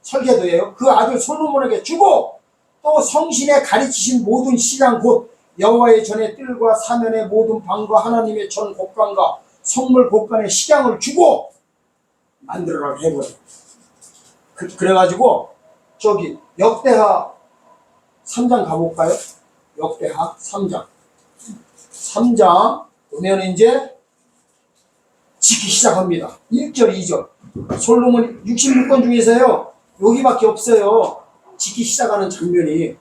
설계도예요. 그 아들 솔로몬에게 주고 또 성신에 가르치신 모든 시장 곧 여호와의 전의 뜰과 사면의 모든 방과 하나님의 전 곡간과 성물 곡간의 시장을 주고 만들어라고 해버려. 그래가지고 저기 역대하 3장 가볼까요? 역대하 3장. 3장 보면 이제 짓기 시작합니다. 1절, 2절. 솔로몬 66권 중에서요. 여기밖에 없어요. 짓기 시작하는 장면이.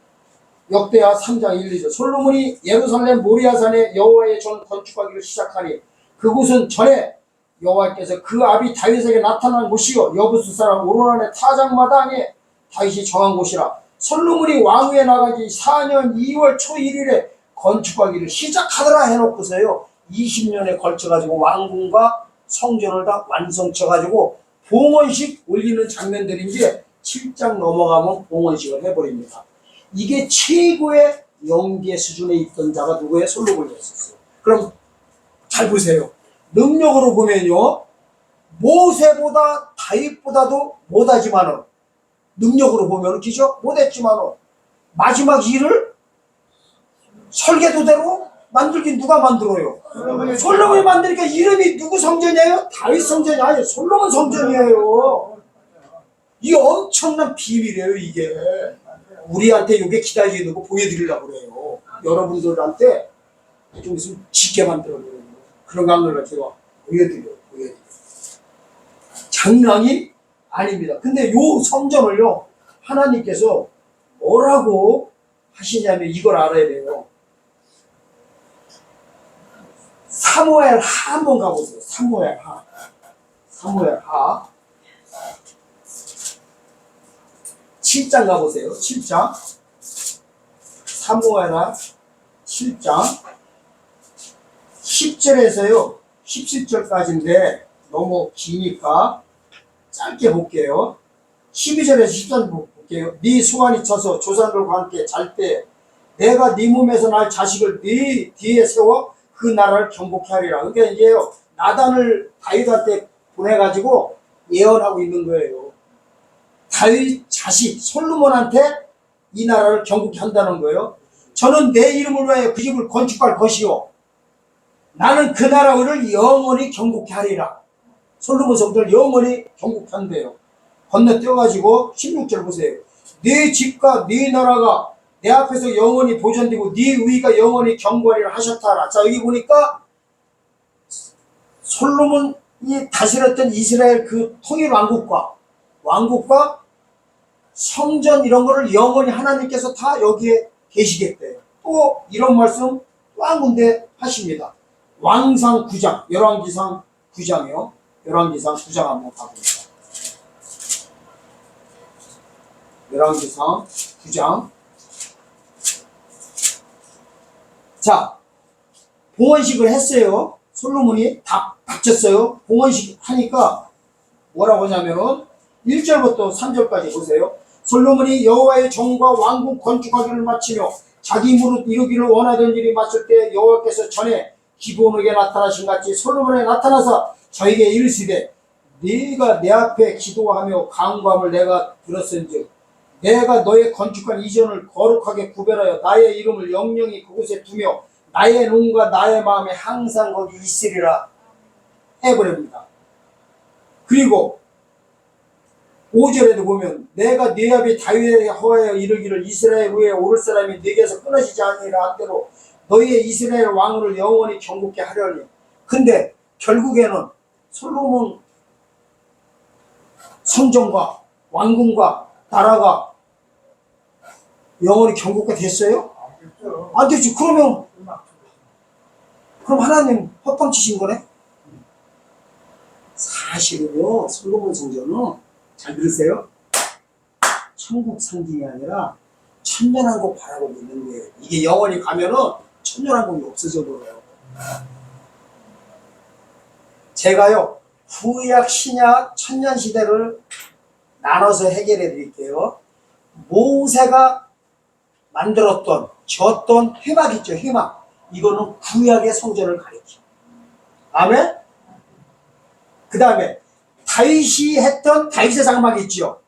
역대하 3장 1, 2절. 솔로몬이 예루살렘 모리아산에 여호와의 전 건축하기를 시작하니 그곳은 전에 여호와께서 그 아비 다윗에게 나타난 곳이요 여부수 사람 오로난의 타작마당에 다윗이 정한 곳이라. 솔로몬이 왕위에 나가기 4년 2월 초 1일에 건축하기를 시작하더라 해놓고서요 20년에 걸쳐가지고 왕궁과 성전을 다 완성쳐가지고 봉헌식 올리는 장면들인데 7장 넘어가면 봉헌식을 해버립니다. 이게 최고의 영계 수준에 있던 자가 누구예요? 솔로몬이었어요. 그럼 잘 보세요. 능력으로 보면요 모세보다 다윗보다도 못하지만은 능력으로 보면 그죠? 못했지만은 마지막 일을 설계도대로 만들긴 누가 만들어요? 솔로몬이 만드니까 이름이 누구 성전이에요? 다윗 성전이 아니에요. 솔로몬 성전이에요. 이게 엄청난 비밀이에요. 이게 우리한테 이게 기다리는 거 보여드리려고 그래요. 여러분들한테 좀 있으면 짓게 만들어버려요. 그런 강론을 제가 보여드려요. 장난이 아닙니다. 근데 요 성전을요 하나님께서 뭐라고 하시냐면 이걸 알아야 돼요. 사무엘 하 한번 가보세요. 사무엘 하. 사무엘 하. 7장 가보세요. 7장. 사무엘 하 7장. 10절에서요. 17절까지인데 너무 기니까 짧게 볼게요. 12절에서 13절 볼게요. 네 수완이 쳐서 조상들과 함께 잘 때 내가 네 몸에서 날 자식을 네 뒤에 세워 그 나라를 경복케 하리라. 그러니까 이게 나단을 다윗한테 보내가지고 예언하고 있는 거예요. 다윗 자식 솔로몬한테 이 나라를 경복케 한다는 거예요. 저는 내 이름을 위하여 그 집을 건축할 것이요 나는 그 나라를 영원히 경복케 하리라. 솔로몬 성전을 영원히 경복케 한대요. 건너뛰어가지고 16절 보세요. 네 집과 네 나라가 내 앞에서 영원히 보존되고 네 의가 영원히 경고하리라 하셨다라. 자 여기 보니까 솔로몬이 다스렸던 이스라엘 그 통일 왕국과 성전 이런 거를 영원히 하나님께서 다 여기에 계시겠대요. 또 이런 말씀 또 한 군데 하십니다. 왕상 9장 열왕기상 9장이요. 열왕기상 9장 한번 가봅니다. 열왕기상 9장. 자, 봉헌식을 했어요. 솔로몬이 다 바쳤어요. 봉헌식 하니까 뭐라고 하냐면 1절부터 3절까지 보세요. 솔로몬이 여호와의 정과 왕궁 건축하기를 마치며 자기 무릇 이루기를 원하던 일이 맞을 때 여호와께서 전에 기브온에게 나타나신 같이 솔로몬에 나타나서 저에게 이르시되 네가 내 앞에 기도하며 간구함을 내가 들었은즉 내가 너의 건축한 이전을 거룩하게 구별하여 나의 이름을 영영히 그곳에 두며 나의 눈과 나의 마음에 항상 거기 있으리라 해버립니다. 그리고 5절에도 보면 내가 네 아비 다윗에게 허하여 이르기를 이스라엘 위에 오를 사람이 네게서 끊어지지 아니하리라 한대로 너희의 이스라엘 왕을 영원히 경국케 하려니. 근데 결국에는 솔로몬 성전과 왕궁과 나라가 영원히 경국화 됐어요? 안 됐지. 그럼 하나님 헛방 치신 거네? 사실은요, 솔로몬 성전은 잘 들으세요. 천국 상징이 아니라 천년왕국 바라보고 있는 거예요. 이게 영원히 가면은 천년왕국이 없어져 버려요. 제가요, 구약, 신약, 천년시대를 나눠서 해결해 드릴게요. 모세가 만들었던, 지었던 회막 있죠, 회막. 이거는 구약의 성전을 가리켜. 아멘? 그 다음에 다윗이 했던 다윗의 장막 있죠.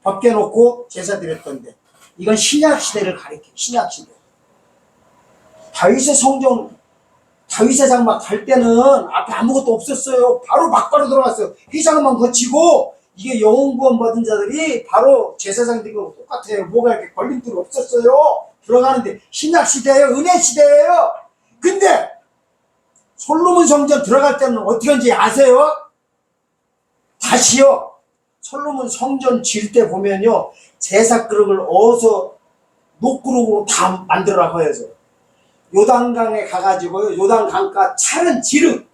벗겨놓고 제사 드렸던데. 이건 신약 시대를 가리켜. 신약 시대. 다윗의 성전, 다윗의 장막 갈 때는 앞에 아무것도 없었어요. 바로 막바로 들어갔어요. 회장만 거치고 이게 영혼 구원 받은 자들이 바로 제사장 드리고 똑같아요. 뭐가 이렇게 걸림돌이 없었어요. 들어가는데 신약 시대예요. 은혜 시대예요. 근데 솔로몬 성전 들어갈 때는 어떻게 하는지 아세요? 다시요. 솔로몬 성전 질 때 보면요. 제사 그릇을 어서 녹그릇으로 다 만들어라고 해서 요단강에 가가지고요. 요단 강가 차른 지름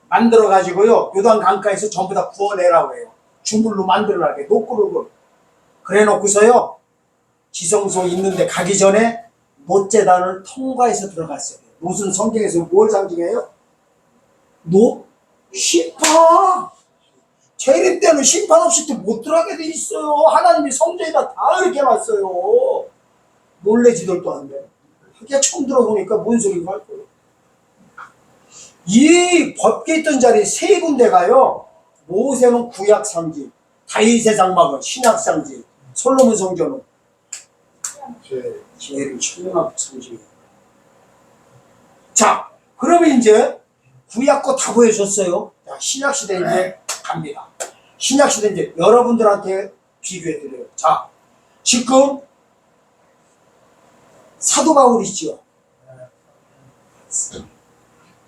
만들어가지고요. 요단 강가에서 전부 다 구워내라고 해요. 주물로 만들어라게 녹그릇을. 그래 놓고서요. 지성소 있는데 가기 전에 못제단을 통과해서 들어갔어요. 무슨 성경에서 뭘 상징해요? 심판! 재림 때는 심판 없이 또 못 들어가게 돼 있어요. 하나님이 성전에다 다 이렇게 해놨어요. 놀래지들도 안 돼. 그게 처음 들어보니까 뭔 소리인가 할 거예요. 이 법계 있던 자리 세 군데가요. 모세는 구약 상징, 다윗의 장막은 신약 상징, 솔로몬 성전은 죄를 천년왕국 상징이에요. 자, 그러면 이제 구약 거 다 보여줬어요. 자, 신약 시대 이제 갑니다. 신약 시대 이제 여러분들한테 비교해 드려요. 자, 지금 사도 바울 있죠.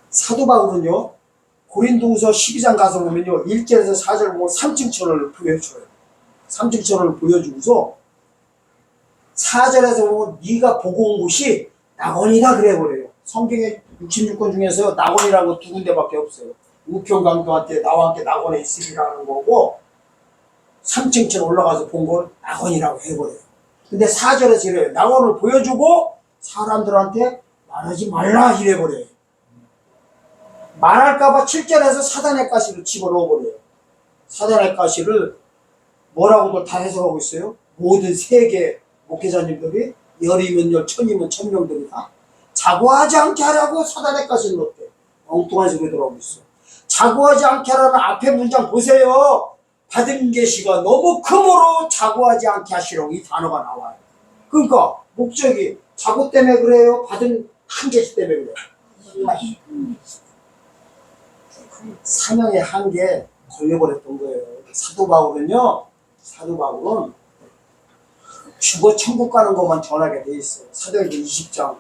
사도 바울은요, 고린도후서 12장 가서 보면요, 1절에서 4절 보면 3층천을 보여줘요. 3층천을 보여주고서 4절에서 보면 네가 보고 온 곳이 낙원이다 그래 버려요. 성경에 66권 중에서 낙원이라는 거 두 군데밖에 없어요. 우평강도한테 나와 함께 낙원에 있으리라는 거고 3층천 올라가서 본 걸 낙원이라고 해버려요. 근데 4절에서 이래요. 낙원을 보여주고 사람들한테 말하지 말라 이래버려요. 말할까봐 7절에서 사단의 가시를 집어넣어버려요. 사단의 가시를 뭐라고들 다 해석하고 있어요? 모든 세계 목회자님들이 열이면 열, 천이면 천명들이 다 자고하지 않게 하라고 사단의 가시를 넣었대. 엉뚱한 소리 들어오고 있어. 자고하지 않게 하라는 앞에 문장 보세요. 받은 계시가 너무 크므로 자고하지 않게 하시라고 이 단어가 나와요. 그러니까 목적이 자고 때문에 그래요? 받은 한계시 때문에 그래요? 사명의 한계 걸려버렸던 거예요. 사도 바울은 죽어 천국 가는 것만 전하게 돼 있어요. 사도행전 20장.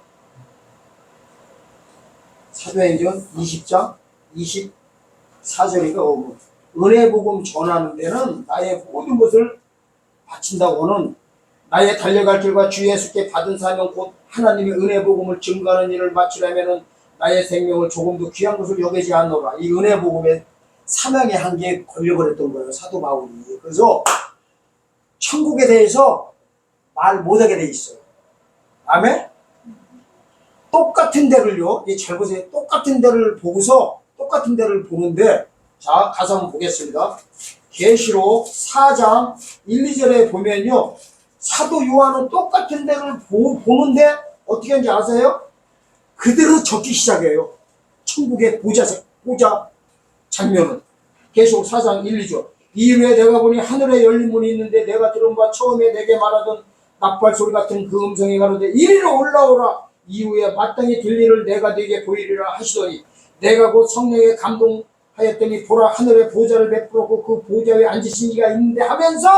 사도행전 20장 24절인가 오면 은혜 복음 전하는 데는 나의 모든 것을 바친다고는 나의 달려갈 길과 주 예수께 받은 사명 곧 하나님의 은혜 복음을 증거하는 일을 마치려면은 나의 생명을 조금도 귀한 것을 여기지 않노라. 이 은혜 복음의 사명의 한계에 걸려버렸던 거예요. 사도 바울이. 그래서 천국에 대해서 말 못하게 돼 있어요. 아멘? 똑같은 데를요. 잘 보세요. 똑같은 데를 보고서 똑같은 데를 보는데 자 가서 한번 보겠습니다. 계시록 4장 1, 2절에 보면요. 사도 요한은 똑같은 데를 보는데 어떻게 하는지 아세요? 그대로 적기 시작해요. 천국의 보좌 장면은. 계시록 4장 1, 2절. 이후에 내가 보니 하늘에 열린 문이 있는데 내가 들은 바 처음에 내게 말하던 낙발 소리 같은 그 음성이 가로되 이리로 올라오라. 이후에 마땅히 들리를 내가 네게 보이리라 하시더니 내가 곧 성령에 감동하였더니 보라 하늘에 보좌를 베풀었고 그 보좌 위에 앉으신 이가 있는데 하면서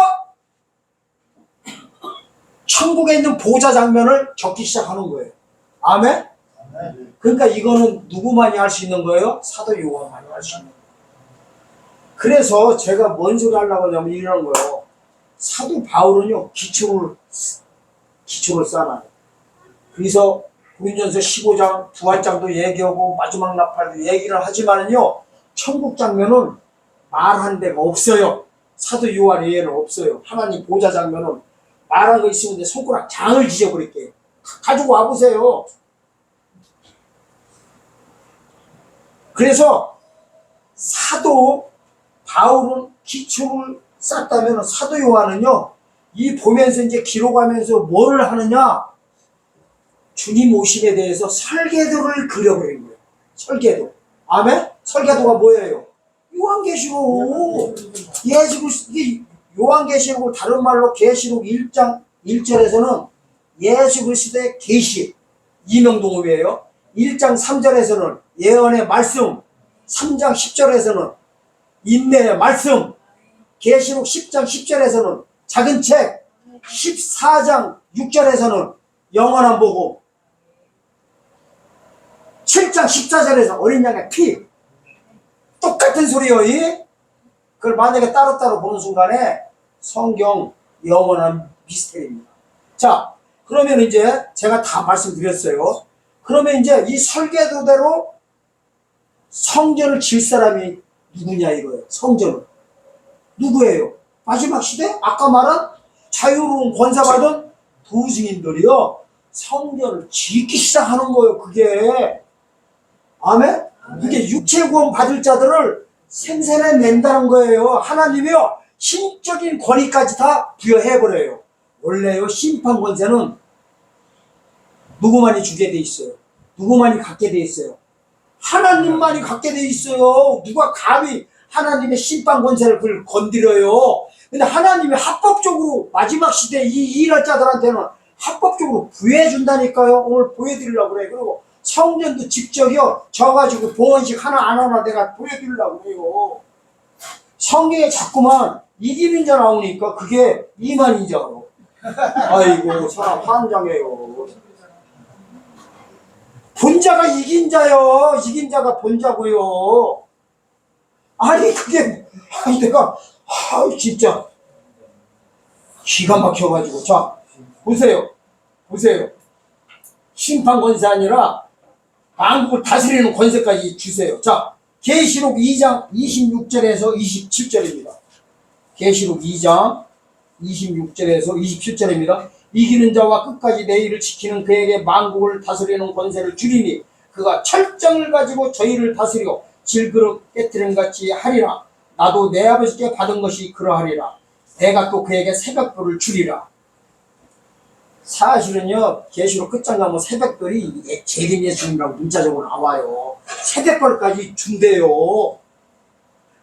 천국에 있는 보좌 장면을 적기 시작하는 거예요. 아멘? 그러니까 이거는 누구만이 할 수 있는 거예요? 사도 요한만이 할 수 있는 거예요. 그래서 제가 뭔 소리 하려고 하냐면 이러는 거예요. 사도 바울은요 기초를 쌓아요. 그래서 고린전서 15장 부활장도 얘기하고 마지막 나팔도 얘기를 하지만은요 천국 장면은 말한 데가 없어요. 사도 요한 외에는 없어요. 하나님 보좌 장면은 말한 거 있으면 내 손가락 장을 지져버릴게요. 가지고 와보세요. 그래서 사도 바울은 기초를 쌓다면 사도 요한은요 이 보면서 이제 기록하면서 뭐를 하느냐, 주님 오심에 대해서 설계도를 그려버린 거예요. 설계도. 아멘? 설계도가 뭐예요? 요한계시록. 이게 요한계시록을 다른 말로 계시록 1장 1절에서는 예수 그리스도의 계시 이명동음이에요. 1장 3절에서는 예언의 말씀, 3장 10절에서는 인내의 말씀, 계시록 10장 10절에서는 작은 책, 14장 6절에서는 영원한 복음, 7장 14절에서 어린 양의 피. 똑같은 소리요. 그걸 만약에 따로따로 보는 순간에 성경 영원한 미스터리입니다. 자, 그러면 이제 제가 다 말씀드렸어요. 그러면 이제 이 설계도대로 성전을 질 사람이 누구냐 이거예요. 성전을. 누구예요? 마지막 시대? 아까 말한 자유로운 권사받은 두 증인들이요. 성전을 짓기 시작하는 거예요. 그게. 아멘? 그게 육체구원 받을 자들을 생산해낸다는 거예요. 하나님이요. 신적인 권위까지 다 부여해버려요. 원래요. 심판 권세는 누구만이 주게 돼 있어요. 누구만이 갖게 돼 있어요. 하나님만이 갖게 돼 있어요. 누가 감히 하나님의 심판 권세를 그걸 건드려요. 근데 하나님이 합법적으로 마지막 시대 이 일할 자들한테는 합법적으로 부여해준다니까요. 오늘 보여드리려고 그래요. 그리고 성전도 직접요 져가지고 봉헌식 하나 내가 보여드리려고 그래요. 성경에 자꾸만 이기는 자 나오니까 그게 이만인 자로. 아이고 사람 환장해요. 본자가 이긴 자요. 이긴 자가 본자고요. 아니 그게 내가 진짜 기가 막혀가지고. 자 보세요. 심판 권세 아니라 만국을 다스리는 권세까지 주세요. 자 계시록 2장 26절에서 27절입니다. 계시록 2장 26절에서 27절입니다. 이기는 자와 끝까지 내 일을 지키는 그에게 만국을 다스리는 권세를 주리니 그가 철장을 가지고 저희를 다스려 질그릇 깨뜨린 같이 하리라. 나도 내 아버지께 받은 것이 그러하리라. 내가 또 그에게 새벽별을 주리라. 사실은요 계시록 끝장 가면 새벽별이 재림 예수님이라고 문자적으로 나와요. 새벽별까지 준대요.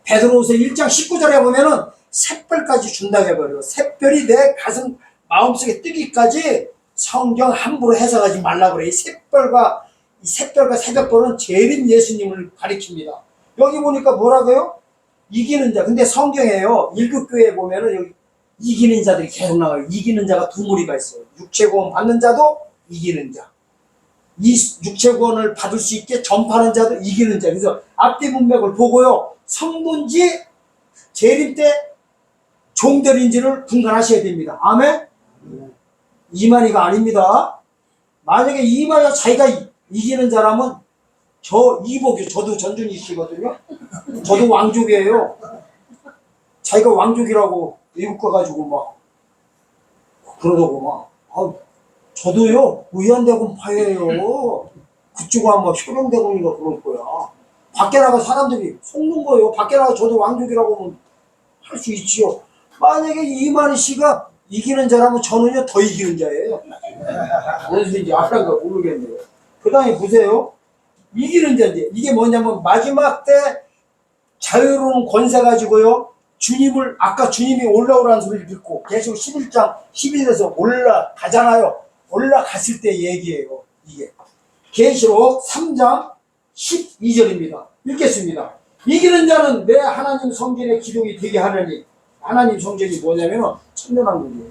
베드로후서 1장 19절에 보면은 샛별까지 준다고 해버려요. 샛별이 내 가슴 마음속에 뜨기까지 성경 함부로 해석하지 말라고 그래요. 이 샛별과 새벽별은 재림 예수님을 가리킵니다. 여기 보니까 뭐라고요? 이기는 자. 근데 성경에요 1급교회에 보면은 여기 이기는 자들이 계속 나와요. 이기는 자가 두 무리가 있어요. 육체구원 받는 자도 이기는 자, 이 육체구원을 받을 수 있게 전파하는 자도 이기는 자. 그래서 앞뒤 문맥을 보고요 성도인지 재림 때 종들인지를 분간하셔야 됩니다. 아멘? 이만희가 아닙니다. 만약에 이만희가 자기가 이기는 자라면 저 이복이, 저도 전준이시거든요. 저도 왕족이에요. 자기가 왕족이라고 외국 가가지고 막 그러더고 막 저도요 의안대군 파예요. 그쪽은 막 효령대군이가 그럴 거야. 밖에 나가 사람들이 속는 거예요. 밖에 나가 저도 왕족이라고 하면 할 수 있지요. 만약에 이만희 씨가 이기는 자라면 저는요 더 이기는 자예요. 무슨 소리인지 알아가 모르겠네요. 그 다음에 보세요. 이기는 자인데 이게 뭐냐면 마지막 때 자유로운 권세 가지고요. 주님을 아까 주님이 올라오라는 소리를 듣고 계속 11장 11에서 올라가잖아요. 올라갔을 때 얘기예요. 이게 계시록 3장 12절입니다. 읽겠습니다. 이기는 자는 내 하나님 성전의 기둥이 되게 하느니 하나님 성전이 뭐냐면 천년왕국이에요.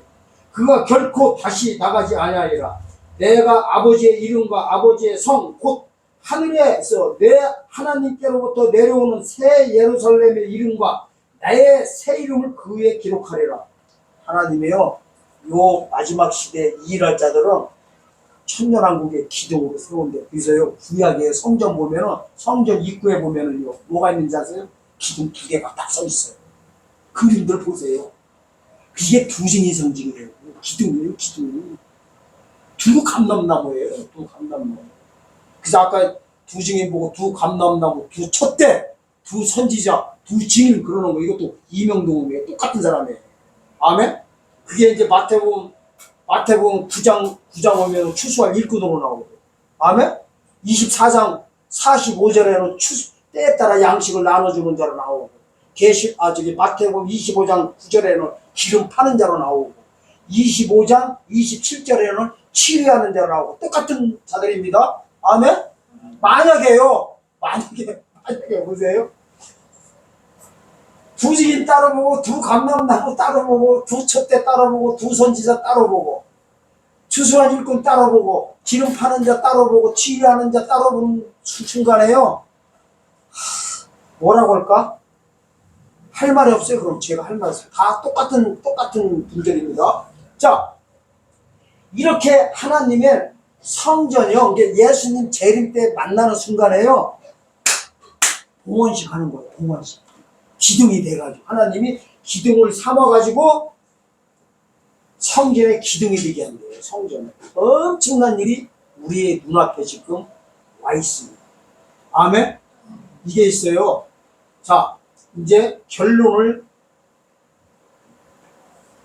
그가 결코 다시 나가지 아니하리라. 내가 아버지의 이름과 아버지의 성 곧 하늘에서 내 하나님께로부터 내려오는 새 예루살렘의 이름과 나의 새 이름을 그 위에 기록하리라. 하나님이요 요 마지막 시대에 일할 자들은 천년왕국의 기둥으로 세운대. 그래서요 구약의 성전 보면은 성전 입구에 보면은요 뭐가 있는지 아세요? 기둥 두 개가 딱 서 있어요. 그림들 보세요. 이게 두 증이 상징이에요. 기둥이에요, 기둥. 두 감람나무예요, 두 감람나무. 그래서 아까 두 증인 보고 두 감람나무, 두 촛대, 두 선지자, 두 증인 그러는 거 이것도 이명동이에요. 똑같은 사람이에요. 아멘? 그게 이제 마태복음 9장 오면 추수할 일꾼으로 나오고. 아멘? 24장 45절에는 때에 따라 양식을 나눠주는 자로 나오고. 마태복음 25장 9절에는 기름 파는 자로 나오고 25장 27절에는 치유하는 자로 나오고 똑같은 자들입니다. 아멘? 만약에 보세요. 두 증인 따로 보고 두 감람나무 따로 보고 두 촛대 따로 보고 두 선지자 따로 보고 추수한 일꾼 따로 보고 기름 파는 자 따로 보고 치유하는 자 따로 보는 순간에요. 뭐라고 할까? 할 말이 없어요. 그럼 제가 할 말이 없어요. 다 똑같은 분들입니다. 자, 이렇게 하나님의 성전이요. 이게 예수님 재림 때 만나는 순간에요. 봉헌식 하는 거예요. 봉헌식. 기둥이 돼가지고 하나님이 기둥을 삼아가지고 성전의 기둥이 되게 한대요. 성전에. 엄청난 일이 우리의 눈앞에 지금 와 있습니다. 아멘? 이게 있어요. 자, 이제 결론을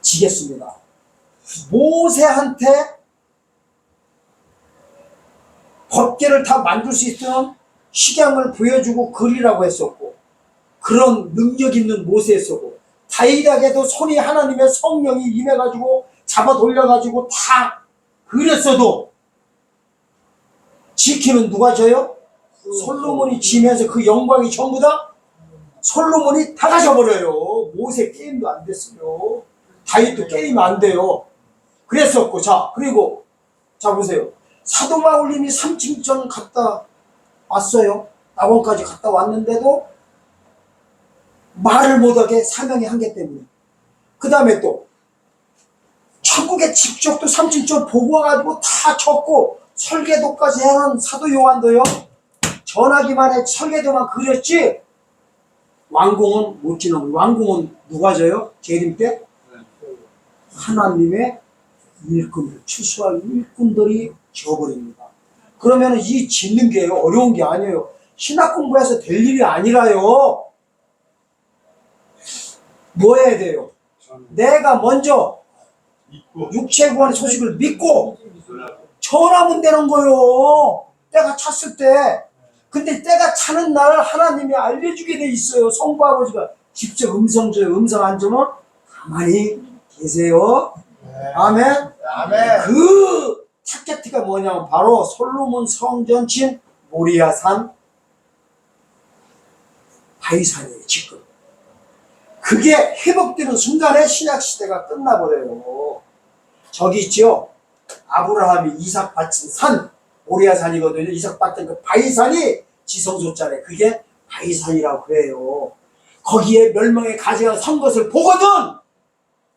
지겠습니다. 모세한테 법궤를 다 만들 수 있던 식양을 보여주고 그리라고 했었고 그런 능력 있는 모세였었고 다윗에게도 손이 하나님의 성령이 임해가지고 잡아 돌려가지고 다 그랬어도 지키는 누가 져요? 솔로몬이 지면서 그 영광이 전부 다 솔로몬이 다 가져버려요. 모세 게임도 안 됐어요. 다윗도 게임 안 돼요. 그랬었고 그리고 보세요. 사도 바울님이 3층전 갔다 왔어요. 낙원까지 갔다 왔는데도 말을 못하게 사명의 한계 때문에. 그 다음에 또 천국의 직접도 3층전 보고 와가지고 다 적고 설계도까지 해놓은 사도 요한도요. 전하기만 해 설계도만 그렸지 왕궁은 못 지나고. 왕궁은 누가 져요? 재림 때? 하나님의 일꾼들, 추수할 일꾼들이 져버립니다. 그러면 이 짓는 게 어려운 게 아니에요. 신학 공부해서 될 일이 아니라요. 뭐 해야 돼요? 내가 먼저 육체구원의 소식을 믿고 전하면 되는 거요. 때가 찼을 때. 근데 때가 차는 날 하나님이 알려주게 돼 있어요. 성부 아버지가 직접 음성 안 주면 가만히 계세요. 아멘. 아멘. 그 타겟가 뭐냐면 바로 솔로몬 성전친 모리아산 바위산이에요. 지금 그게 회복되는 순간에 신약시대가 끝나버려요. 저기 있죠. 아브라함이 이삭 바친 산 모리아산이거든요. 이삭 바친 그 바위산이 지성소자래. 그게 바위산이라고 그래요. 거기에 멸망의 가지가 선 것을 보거든.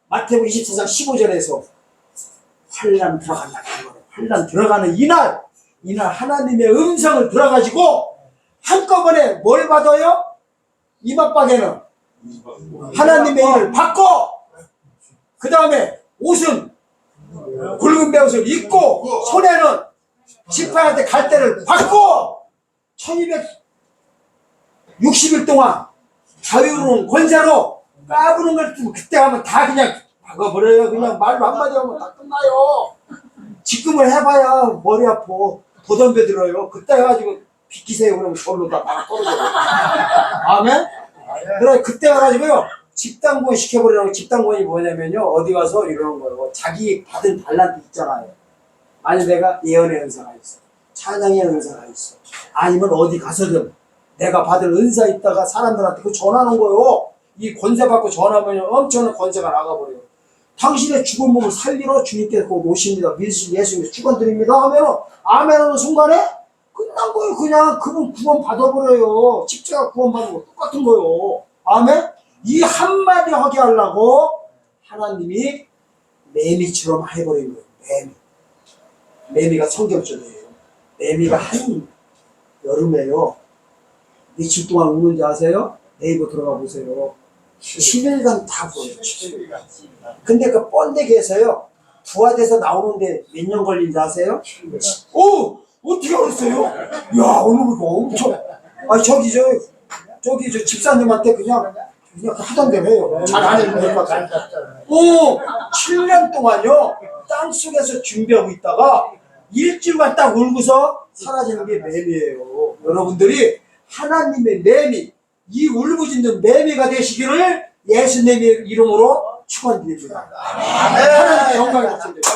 마태복음 24장 15절에서 환난 들어간다. 환난 들어가는 이날 하나님의 음성을 들어가지고 한꺼번에 뭘 받아요? 이맛박에는 하나님의 일을 받고 그 다음에 옷은 굵은 배옷을 입고 손에는 지팡이한테 갈대를 받고 1260일 동안 자유로운 권세로 까부는 걸 그때 하면 다 그냥 박아버려요. 그냥 말로 한마디 하면 다 끝나요. 지금을 해봐야 머리 아파. 보던배 들어요. 그때 해가지고 비키세요. 그러면 절로 다 떨어져요. 아멘? 그래, 그때 해가지고요. 집단권 시켜버리라고. 집단권이 뭐냐면요. 어디 가서 이러는 거예요. 자기 받은 달란트 있잖아요. 아니, 내가 예언의 은사가 있어. 찬양의 은사가 있어. 아니면 어디 가서든 내가 받은 은사 있다가 사람들한테 그 전하는 거예요. 이 권세 받고 전하면 엄청난 권세가 나가버려요. 당신의 죽은 몸을 살리러 주님께서 곧 오십니다. 믿으신 예수님께서 축원드립니다 하면은 아멘 하는 순간에 끝난 거예요. 그냥 그분 구원 받아버려요. 십자가 구원 받는 거 똑같은 거예요. 아멘? 이 한마디 하게 하려고 하나님이 매미처럼 해버린 거예요. 매미가 성경절이에요. 매미가 한 여름에요. 며칠 동안 우는지 아세요? 네이버 들어가 보세요. 7일간 다 보여요. 7일간. 근데 그 번데기에서요, 부화돼서 나오는데 몇 년 걸린지 아세요? 오! 어떻게 알았어요? 야, 오늘 이거 엄청. 아니, 저기 저 집사님한테 그냥 하던 대로 해요. 잘 안 해도 될 것 같아요. 오! 7년 동안요, 땅 속에서 준비하고 있다가 일주일만 딱 울고서 사라지는 게 매미예요. 여러분들이 하나님의 매미, 이 울부짖는 매미가 되시기를 예수님의 이름으로 축원드립니다. 하나님의 영광을 받습니다.